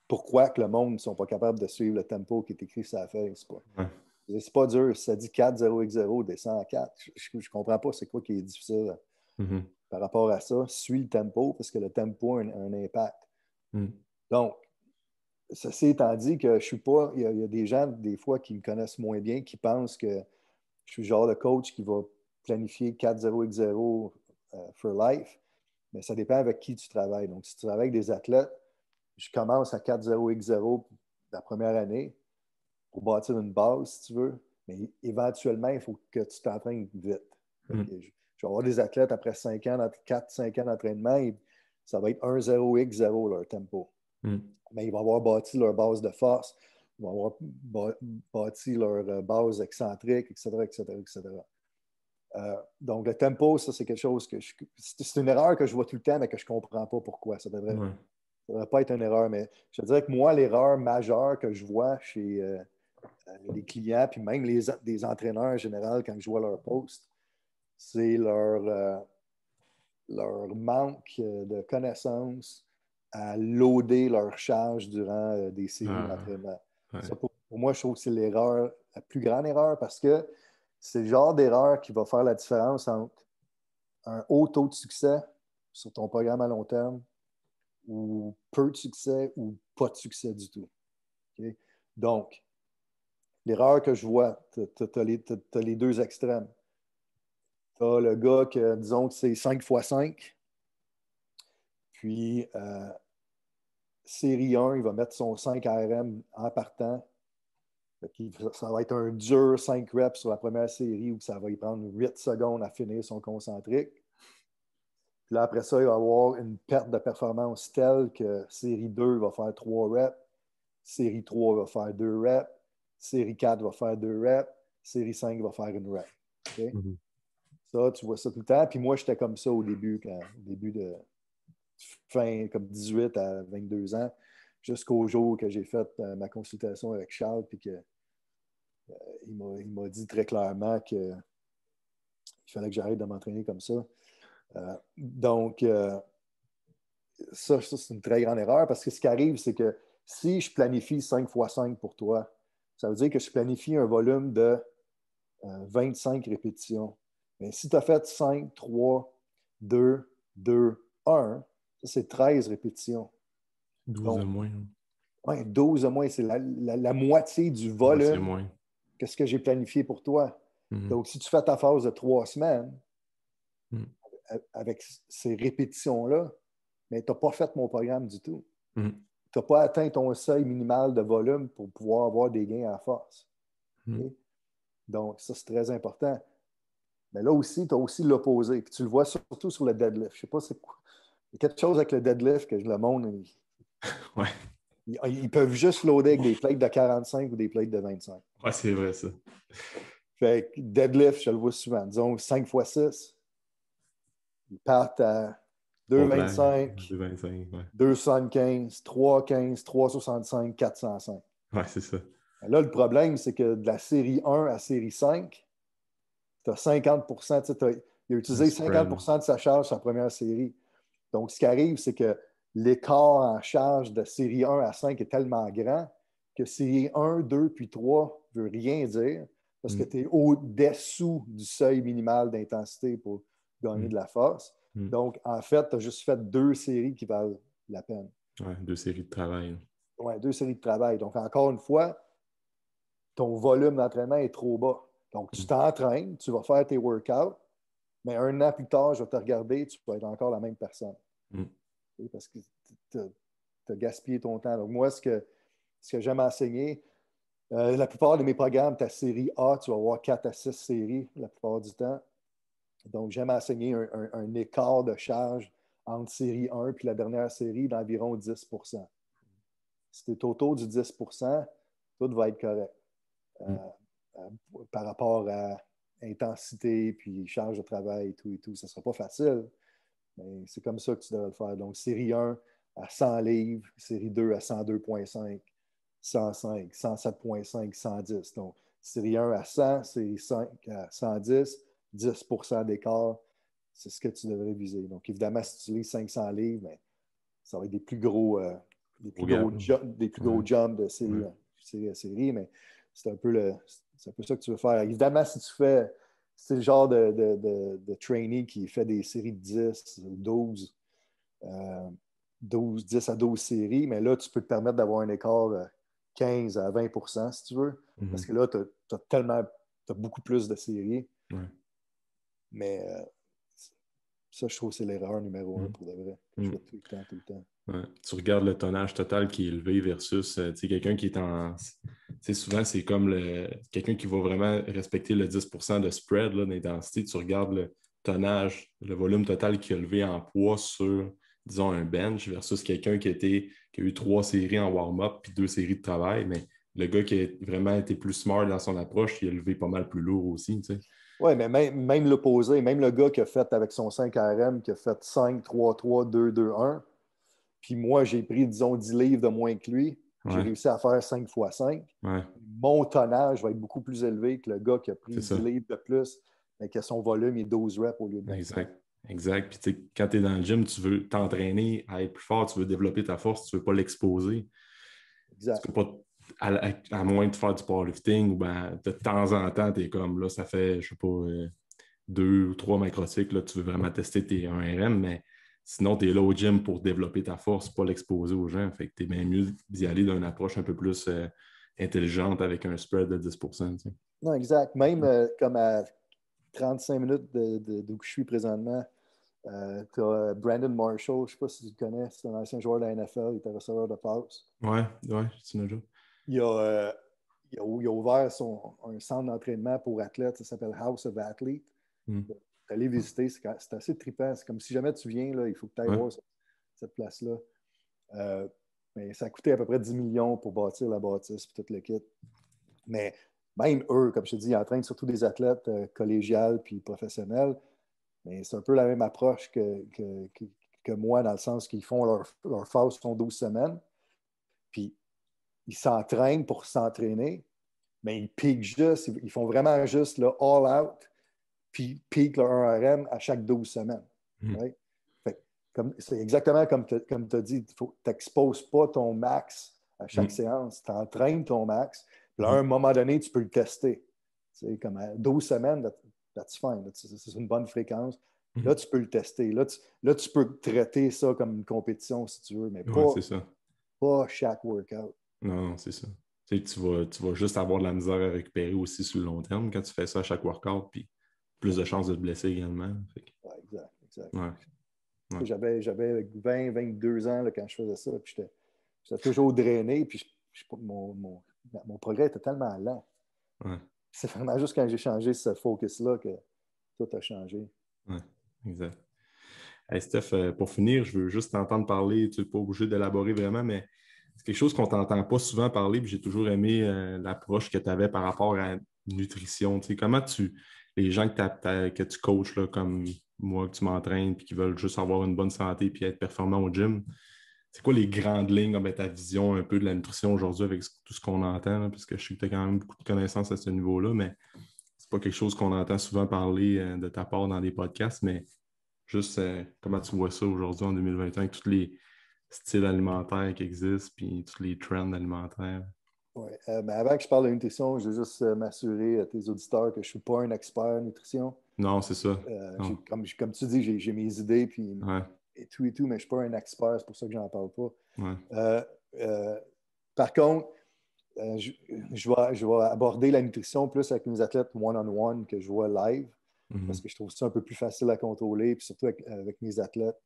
pourquoi que le monde ne sont pas capables de suivre le tempo qui est écrit sur la feuille. C'est pas dur. Si ça dit 4-0-X-0, descend à 4. Je comprends pas c'est quoi qui est difficile Mm-hmm. par rapport à ça. Suis le tempo parce que le tempo a un impact. Mm. Donc, ceci étant dit que je suis pas. Il y a des gens, des fois, qui me connaissent moins bien, qui pensent que je suis le genre de coach qui va planifier 4-0-X-0 for life. Mais ça dépend avec qui tu travailles. Donc, si tu travailles avec des athlètes, je commence à 4-0-X-0 la première année pour bâtir une base, si tu veux. Mais éventuellement, il faut que tu t'entraînes vite. Mm. Je vais avoir des athlètes après 4-5 ans d'entraînement, et ça va être 1-0-X-0 leur tempo. Mm. Mais ils vont avoir bâti leur base de force, ils vont avoir bâti leur base excentrique, etc., etc., etc. Donc, le tempo, ça, c'est quelque chose que c'est une erreur que je vois tout le temps, mais que je ne comprends pas pourquoi. Ça ne devrait pas être une erreur. Mais je dirais que moi, l'erreur majeure que je vois chez les clients, puis même des entraîneurs en général, quand je vois leur post, c'est leur manque de connaissances à loader leur charge durant des séries d'entraînement. Ouais. Ça, pour moi, je trouve que c'est l'erreur, la plus grande erreur, parce que c'est le genre d'erreur qui va faire la différence entre un haut taux de succès sur ton programme à long terme ou peu de succès ou pas de succès du tout. Okay? Donc, l'erreur que je vois, tu as les deux extrêmes. Tu as le gars que, disons que c'est 5 x 5, puis série 1, il va mettre son 5 ARM en partant. Ça va être un dur 5 reps sur la première série où ça va y prendre 8 secondes à finir son concentrique. Puis là, après ça, il va avoir une perte de performance telle que série 2 va faire 3 reps, série 3 va faire 2 reps, série 4 va faire 2 reps, série 5 va faire une rep. Okay? Mm-hmm. Ça, tu vois ça tout le temps. Puis moi, j'étais comme ça au début de fin, comme 18 à 22 ans, jusqu'au jour que j'ai fait ma consultation avec Charles, puis que il m'a dit très clairement qu'il fallait que j'arrête de m'entraîner comme ça. Donc, ça, c'est une très grande erreur parce que ce qui arrive, c'est que si je planifie 5 x 5 pour toi, ça veut dire que je planifie un volume de 25 répétitions. Mais si tu as fait 5, 3, 2, 2, 1, ça, c'est 13 répétitions. 12 de Donc, moins. ouais, 12 de moins, c'est la moitié du Ouais, c'est volume moins. que ce que j'ai planifié pour toi. Mm-hmm. Donc, si tu fais ta phase de 3 semaines Mm. avec ces répétitions-là, mais tu n'as pas fait mon programme du tout. Mm. Tu n'as pas atteint ton seuil minimal de volume pour pouvoir avoir des gains à force. Mm. Okay? Donc, ça, c'est très important. Mais là aussi, tu as aussi l'opposé. Puis tu le vois surtout sur le deadlift. Je ne sais pas c'est quoi. Il y a quelque chose avec le deadlift que le monde, Ouais. ils peuvent juste loader avec des plates de 45 ou des plates de 25. Ouais, c'est vrai, ça. Fait que deadlift, je le vois souvent. Disons 5 x 6, ils partent à 2,25, 2,25, ouais. 2,75, 3,15, 3,65, 405. Ouais, c'est ça. Là, le problème, c'est que de la série 1 à série 5, tu as 50%, il a utilisé 50% de sa charge sur la première série. Donc, ce qui arrive, c'est que l'écart en charge de série 1 à 5 est tellement grand que série 1, 2 puis 3 ne veut rien dire parce que tu es au-dessous du seuil minimal d'intensité pour gagner de la force. Donc, en fait, tu as juste fait 2 séries qui valent la peine. Ouais, 2 séries de travail. Ouais, 2 séries de travail. Donc, encore une fois, ton volume d'entraînement est trop bas. Donc, tu t'entraînes, tu vas faire tes workouts, mais un an plus tard, je vais te regarder, tu vas être encore la même personne. Parce que tu as gaspillé ton temps. Donc, moi, ce que ce que j'aime enseigner, la plupart de mes programmes, ta série A, tu vas avoir 4 à 6 séries la plupart du temps. Donc, j'aime enseigner un écart de charge entre série 1 et la dernière série d'environ 10 % Si tu es autour du 10 tout va être correct. Par rapport à intensité, puis charge de travail et tout. Ça ne sera pas facile, mais c'est comme ça que tu devrais le faire. Donc, série 1 à 100 livres, série 2 à 102,5, 105, 107,5, 110. Donc, série 1 à 100, série 5 à 110, 10 % d'écart, c'est ce que tu devrais viser. Donc, évidemment, si tu lis 500 livres, ben, ça va être des plus gros, jumps de série à série, mais c'est un peu ça que tu veux faire. Évidemment, si tu fais, c'est le genre de trainee qui fait des séries de 10 ou 12, 10 à 12 séries, mais là, tu peux te permettre d'avoir un écart de 15 à 20 % si tu veux, parce que là, tu as beaucoup plus de séries. Ouais. Mais ça, je trouve que c'est l'erreur numéro 1 pour de vrai. Je fais tout le temps. Ouais. Tu regardes le tonnage total qui est élevé versus quelqu'un qui est en. Souvent, c'est comme quelqu'un qui va vraiment respecter le 10 % de spread d'intensité. Tu regardes le tonnage, le volume total qui est élevé en poids sur, disons, un bench versus quelqu'un qui a eu 3 séries en warm-up puis 2 séries de travail. Mais le gars qui a vraiment été plus smart dans son approche, il a levé pas mal plus lourd aussi. Oui, mais même l'opposé, même le gars qui a fait avec son 5 RM, qui a fait 5, 3, 3, 2, 2, 1, puis moi, j'ai pris, disons, 10 livres de moins que lui, j'ai réussi à faire 5 x 5. Ouais. Mon tonnage va être beaucoup plus élevé que le gars qui a pris 10 livres de plus, mais que son volume est 12 reps au lieu de 25. Exact. Puis quand tu es dans le gym, tu veux t'entraîner à être plus fort, tu veux développer ta force, tu ne veux pas l'exposer. Exact. Tu peux pas, à moins de faire du powerlifting, ou ben, de temps en temps, tu es comme là, ça fait, je sais pas, 2 ou 3 macrocycles, là, tu veux vraiment tester tes 1RM, mais sinon, tu es là au gym pour développer ta force, pas l'exposer aux gens. Fait que tu es bien mieux d'y aller d'une approche un peu plus intelligente avec un spread de 10 %. Non, exact. Même comme à 35 minutes d'où je suis présentement, tu as Brandon Marshall, je ne sais pas si tu le connais, c'est un ancien joueur de la NFL, il était receveur de passe. Ouais, c'est notre job. Il a ouvert un centre d'entraînement pour athlètes, ça s'appelle House of Athlete. Aller visiter, c'est assez trippant. C'est comme si jamais tu viens, là, il faut que tu ailles voir cette place-là. Mais ça a coûté à peu près 10 millions pour bâtir la bâtisse et tout le kit. Mais même eux, comme je te dis, ils entraînent surtout des athlètes collégiales puis professionnels. Mais c'est un peu la même approche que moi, dans le sens qu'ils font leur phase sont 12 semaines. Puis ils s'entraînent pour s'entraîner, mais ils piquent juste, ils font vraiment juste le all out, puis piquent leur 1RM à chaque 12 semaines. Right? C'est exactement comme tu as dit, tu n'exposes pas ton max à chaque séance, tu entraînes ton max, puis à un moment donné, tu peux le tester. Comme à 12 semaines, that's fine, c'est une bonne fréquence. Là, tu peux le tester. Là, tu peux traiter ça comme une compétition si tu veux, mais pas chaque workout. Non, c'est ça. Tu vas juste avoir de la misère à récupérer aussi sur le long terme quand tu fais ça à chaque workout, puis plus de chances de te blesser également. Ouais, exact. Ouais. J'avais 20, 22 ans là, quand je faisais ça, puis j'étais toujours drainé, puis mon progrès était tellement lent. Ouais. C'est vraiment juste quand j'ai changé ce focus-là que tout a changé. Ouais, exact. Hey Steph, pour finir, je veux juste t'entendre parler, tu n'es pas obligé d'élaborer vraiment, mais c'est quelque chose qu'on ne t'entend pas souvent parler, puis j'ai toujours aimé l'approche que tu avais par rapport à la nutrition. Tu sais, comment les gens que tu coaches, là, comme moi, que tu m'entraînes, puis qui veulent juste avoir une bonne santé puis être performant au gym, c'est quoi les grandes lignes, ta vision un peu de la nutrition aujourd'hui avec tout ce qu'on entend, là, parce que je sais que tu as quand même beaucoup de connaissances à ce niveau-là, mais c'est pas quelque chose qu'on entend souvent parler de ta part dans des podcasts, mais juste comment tu vois ça aujourd'hui en 2021 avec tous les styles alimentaires qui existent puis tous les trends alimentaires? Oui. Mais avant que je parle de nutrition, je veux juste m'assurer à tes auditeurs que je ne suis pas un expert en nutrition. Non, c'est ça. Comme tu dis, j'ai mes idées puis, Ouais. et tout, mais je ne suis pas un expert, c'est pour ça que je n'en parle pas. Ouais. Par contre, je vais aborder la nutrition plus avec mes athlètes one-on-one que je vois live, parce que je trouve ça un peu plus facile à contrôler, puis surtout avec mes athlètes.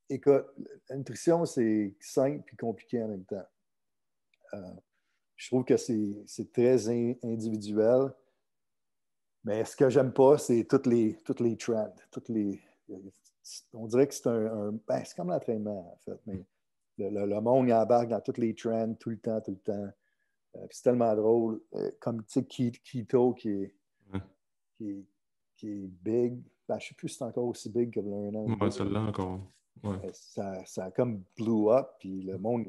Écoute, la nutrition, c'est simple et compliqué en même temps. Je trouve que c'est très individuel. Mais ce que j'aime pas, c'est toutes les trends. On dirait que c'est c'est comme l'entraînement, en fait. Mais le monde, il embarque dans toutes les trends tout le temps, tout le temps. Puis c'est tellement drôle. Comme, tu sais, Keto Ouais, qui est, qui est big. Ben, je ne sais plus si c'est encore aussi big que un an ou ouais deux. celle-là encore. Ouais. Ça a comme blew up. Puis le monde,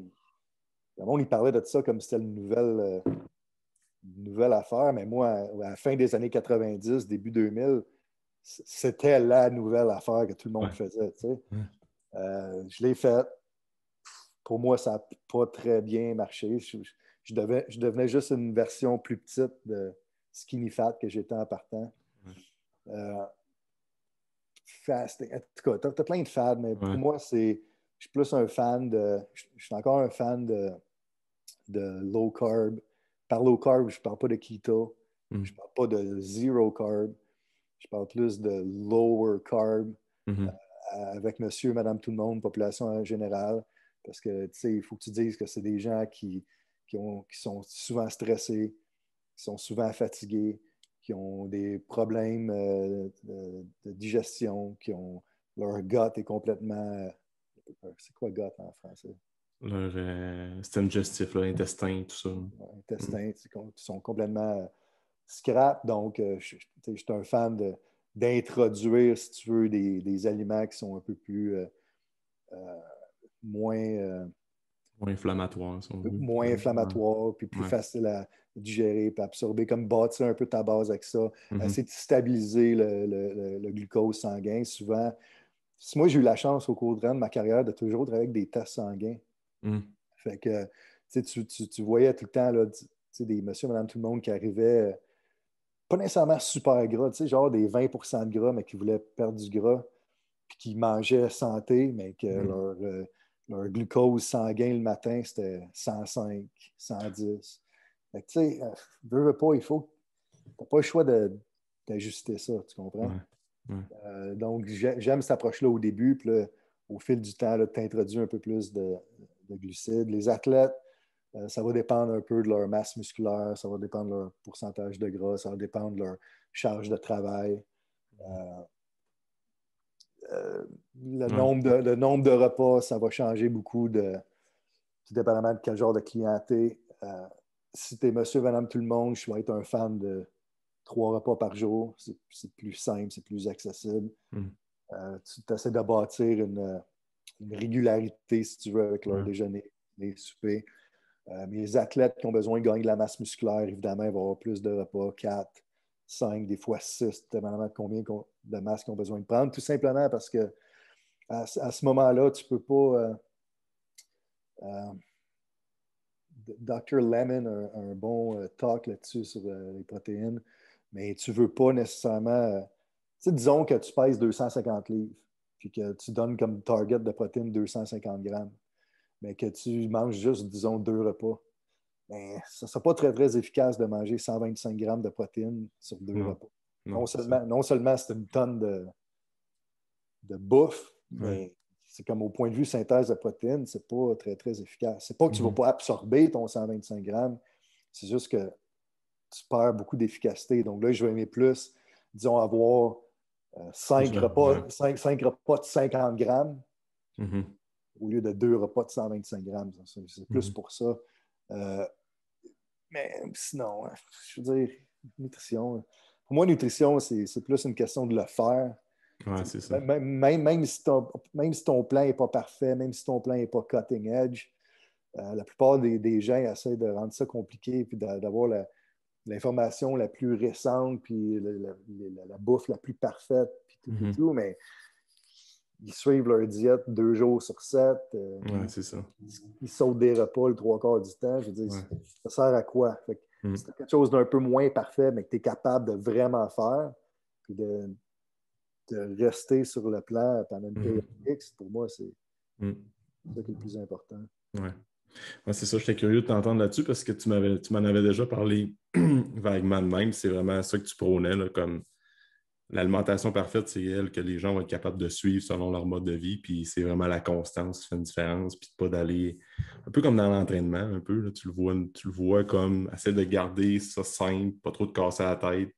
il parlait de ça comme si c'était une nouvelle affaire. Mais moi, à la fin des années 90, début 2000, c'était la nouvelle affaire que tout le monde Ouais. faisait. Tu sais. Ouais. Je l'ai faite. Pour moi, ça n'a pas très bien marché. Je devenais juste une version plus petite de Skinny Fat que j'étais en partant. Ouais. Fasting. En tout cas, t'as plein de fads, mais pour Ouais. moi, je suis plus un fan je suis encore un fan de low carb. Par low carb, je ne parle pas de keto. Mm. Je ne parle pas de zero carb. Je parle plus de lower carb Mhm. avec monsieur, madame, tout le monde, population en général. Parce que, tu sais, il faut que tu dises que c'est des gens qui sont souvent stressés, qui sont souvent fatigués, qui ont des problèmes de digestion, leur gut est complètement. C'est quoi gut en français? Leur système digestif, l'intestin, tout ça. Mm. Intestins qui sont complètement scrap. Donc, je suis un fan d'introduire, si tu veux, des aliments qui sont un peu plus moins, Moins inflammatoire, si on veut. moins Ouais. inflammatoires, puis plus Ouais. facile à digérer, puis absorber, comme bâtir un peu ta base avec ça. Mhm. Essayer de stabiliser le glucose sanguin. Souvent, moi, j'ai eu la chance au cours de ma carrière de toujours travailler avec des tests sanguins. Mm. Fait que tu voyais tout le temps là, des monsieur, madame, tout le monde qui arrivaient, pas nécessairement super gras, genre des 20% de gras, mais qui voulaient perdre du gras, puis qui mangeaient santé, mais que Mm. leur glucose sanguin le matin, c'était 105, 110. Fait que, tu sais, veux pas, t'as pas le choix d'ajuster ça, tu comprends? Ouais. Ouais. Donc, j'aime cette approche-là au début, puis là, au fil du temps, tu introduis un peu plus de glucides. Les athlètes, ça va dépendre un peu de leur masse musculaire, ça va dépendre de leur pourcentage de gras, ça va dépendre de leur charge de travail. Ouais. Le nombre de repas, ça va changer beaucoup tout dépendamment de quel genre de clientèle. Si tu es monsieur, madame, tout le monde, je vais être un fan de 3 repas par jour. C'est plus simple, c'est plus accessible. Mm. Tu essaies de bâtir une régularité, si tu veux, avec leur Ouais. déjeuner, les soupers. Mais les athlètes qui ont besoin de gagner de la masse musculaire, évidemment, ils vont avoir plus de repas, 4, 5, des fois 6, dépendamment de combien de masse qu'ils ont besoin de prendre. Tout simplement parce que à ce moment-là, tu ne peux pas. Dr. Lemon a un bon talk là-dessus sur les protéines, mais tu ne veux pas nécessairement. Disons que tu pèses 250 livres, puis que tu donnes comme target de protéines 250 grammes, mais que tu manges juste, disons, 2 repas. Ben, ça ne sera pas très, très efficace de manger 125 grammes de protéines sur 2 repas. Non, Non seulement c'est une tonne de bouffe, ouais. mais c'est comme au point de vue synthèse de protéines, c'est pas très, très efficace. C'est pas que tu ne vas Mhm. pas absorber ton 125 grammes, c'est juste que tu perds beaucoup d'efficacité. Donc là, je vais aimer plus, disons, avoir 5 Ouais. repas, 5 repas de 50 grammes Mhm. au lieu de 2 repas de 125 grammes. C'est plus Mhm. pour ça. Euh, mais sinon, je veux dire, nutrition. Pour moi, nutrition, c'est plus une question de le faire. Ouais, c'est ça. Même si ton plan n'est pas parfait, même si ton plan n'est pas cutting edge, la plupart des gens essaient de rendre ça compliqué puis d'avoir l'information la plus récente puis la bouffe la plus parfaite puis Mhm. tout, mais ils suivent leur diète 2 jours sur 7. Ouais, c'est ça. Ils sautent des repas le 3 quarts du temps. Je veux dire, Ouais. ça sert à quoi? Fait que si Mm. tu as quelque chose d'un peu moins parfait, mais que tu es capable de vraiment faire, puis de rester sur le plan pendant une période Mhm. X, pour moi, c'est Mm. ça qui est le plus important. Ouais. Ouais, c'est ça, j'étais curieux de t'entendre là-dessus parce que tu m'en avais déjà parlé vaguement de même. C'est vraiment ça que tu prônais, là, comme l'alimentation parfaite, c'est elle que les gens vont être capables de suivre selon leur mode de vie. Puis c'est vraiment la constance qui fait une différence. Puis pas d'aller un peu comme dans l'entraînement, un peu. Là, tu le vois comme essayer de garder ça simple, pas trop de casser la tête,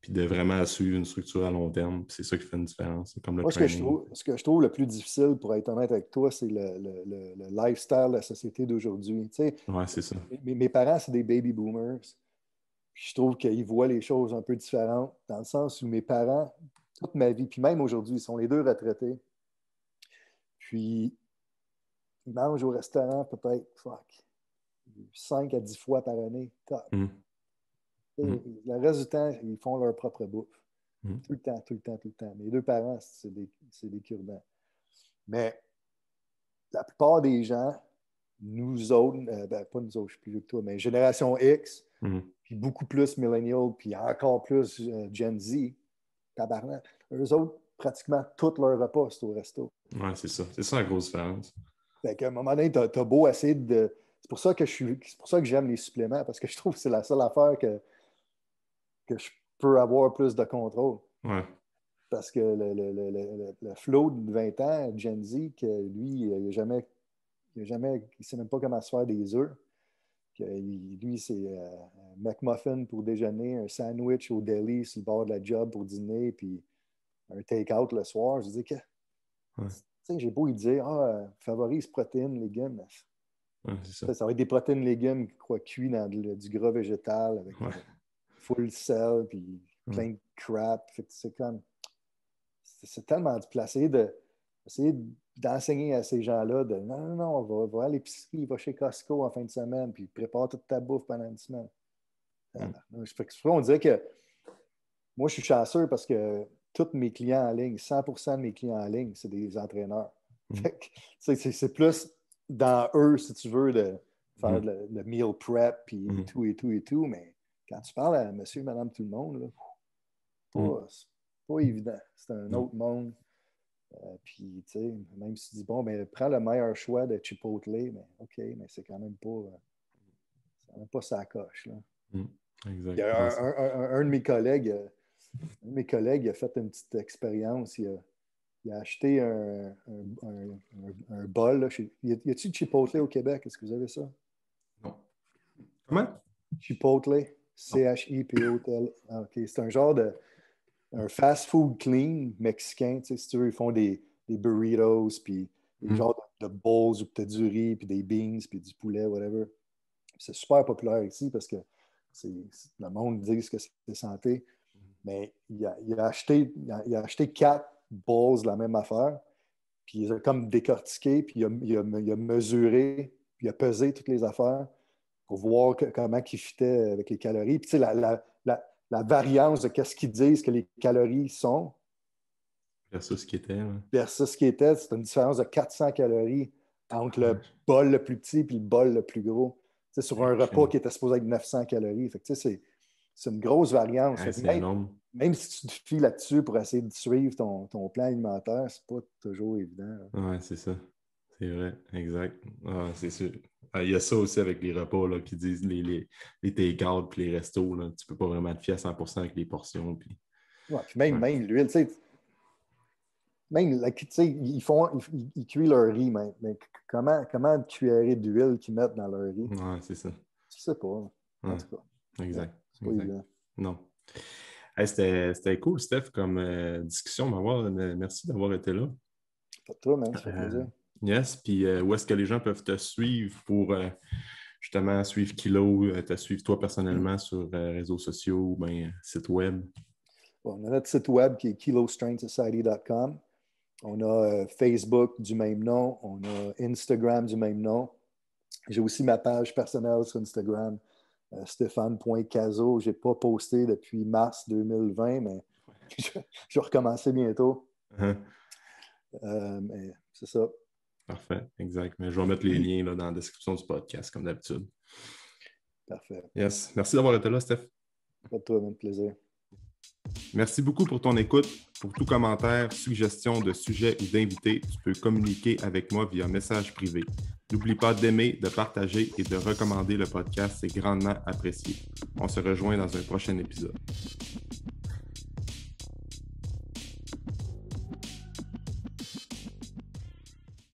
puis de vraiment suivre une structure à long terme. Puis c'est ça qui fait une différence. C'est comme le Moi, training. ce que je trouve le plus difficile, pour être honnête avec toi, c'est le lifestyle de la société d'aujourd'hui. Tu sais, Ouais, c'est ça. mes parents, c'est des baby boomers. Puis je trouve qu'ils voient les choses un peu différentes, dans le sens où mes parents, toute ma vie, puis même aujourd'hui, ils sont les deux retraités. Puis ils mangent au restaurant peut-être, 5 à 10 fois par année. Top. Mm. Mm. Le reste du temps, ils font leur propre bouffe. Mm. Tout le temps, tout le temps, tout le temps. Mes deux parents, c'est des cure-dents. Mais la plupart des gens, nous autres, pas nous autres, je suis plus vieux que toi, mais Génération X, Mm. puis beaucoup plus Millennial, puis encore plus Gen Z, tabarnak, eux autres, pratiquement tout leur repas, c'est au resto. Ouais, c'est ça. C'est ça la grosse différence. Fait qu'à un moment donné, t'as beau essayer de... C'est pour ça que j'aime les suppléments, parce que je trouve que c'est la seule affaire que je peux avoir plus de contrôle. Ouais. Parce que le flow de 20 ans, Gen Z, que lui, il ne sait même pas comment se faire des œufs. Lui, c'est un McMuffin pour déjeuner, un sandwich au deli sur le bord de la job pour dîner, puis un take-out le soir. Je dis que, Ouais. j'ai beau lui dire, favorise protéines, légumes. Ouais, c'est ça. Ça va être des protéines, légumes, cuits dans du gras végétal avec full sel, puis plein de crap. C'est comme... C'est tellement déplacé d'essayer d'enseigner à ces gens-là de non, on va à l'épicerie, va chez Costco en fin de semaine, puis prépare toute ta bouffe pendant une semaine. On dirait que moi, je suis chanceux parce que tous mes clients en ligne, 100% de mes clients en ligne, c'est des entraîneurs. C'est plus dans eux, si tu veux, de faire le meal prep, puis et tout, mais quand tu parles à monsieur, madame, tout le monde, là, c'est pas évident. C'est un autre monde. Puis, tu sais, même si tu dis, bon, ben, prends le meilleur choix de Chipotle, mais OK, mais c'est quand même pas sa coche, là. Exact. Il y a un de mes collègues, a fait une petite expérience. Il a acheté un bol. Là, y a-t-il de Chipotle au Québec? Est-ce que vous avez ça? Non. Comment? Chipotle. C-H-I-P-O-T-L. Ah, OK. C'est un genre de un fast-food clean mexicain. Tu sais, si tu veux, ils font des burritos, puis des genres de bowls où tu as du riz, puis des beans, puis du poulet, whatever. C'est super populaire ici parce que le monde dit que c'est santé. Mais il a acheté 4 bowls de la même affaire, puis il a comme décortiqué, puis il a mesuré, puis il a pesé toutes les affaires pour voir comment il fitait avec les calories. Puis tu sais, la variance de qu'est-ce qu'ils disent que les calories sont Versus ce qui était. Ouais. versus ce qui était, c'est une différence de 400 calories entre le bol le plus petit et le bol le plus gros. Tu sais, sur un repas qui était supposé être 900 calories. Fait que, tu sais, c'est une grosse variance. Ouais, c'est énorme. Même si tu te fies là-dessus pour essayer de suivre ton plan alimentaire, c'est pas toujours évident. Oui, c'est ça. C'est vrai, exact. Ah, c'est sûr. Il y a ça aussi avec les repas là, qui disent les take-out et les restos. Là, tu peux pas vraiment te fier à 100% avec les portions. Puis même l'huile, tu sais. Même, ils cuisent leur riz, mais comment de cuillerées d'huile qu'ils mettent dans leur riz? Ouais, c'est ça. Je sais pas. En tout cas. Exact. C'est pas évident. Non. Hey, c'était cool, Steph, comme discussion. Merci d'avoir été là. Pas de toi, man. Ça fait plaisir. Yes. Puis où est-ce que les gens peuvent te suivre pour justement suivre Kilo, te suivre toi personnellement sur réseaux sociaux ou bien site web? Bon, on a notre site web qui est kilostrengthsociety.com. On a Facebook du même nom. On a Instagram du même nom. J'ai aussi ma page personnelle sur Instagram, Stéphane.caso. Je n'ai pas posté depuis mars 2020, mais je vais recommencer bientôt. Mais c'est ça. Parfait, exact. Mais je vais mettre les liens là, dans la description du podcast, comme d'habitude. Parfait. Yes. Merci d'avoir été là, Steph. Pas de toi, même plaisir. Merci beaucoup pour ton écoute. Pour tout commentaire, suggestion de sujet ou d'invité, tu peux communiquer avec moi via message privé. N'oublie pas d'aimer, de partager et de recommander le podcast, c'est grandement apprécié. On se rejoint dans un prochain épisode.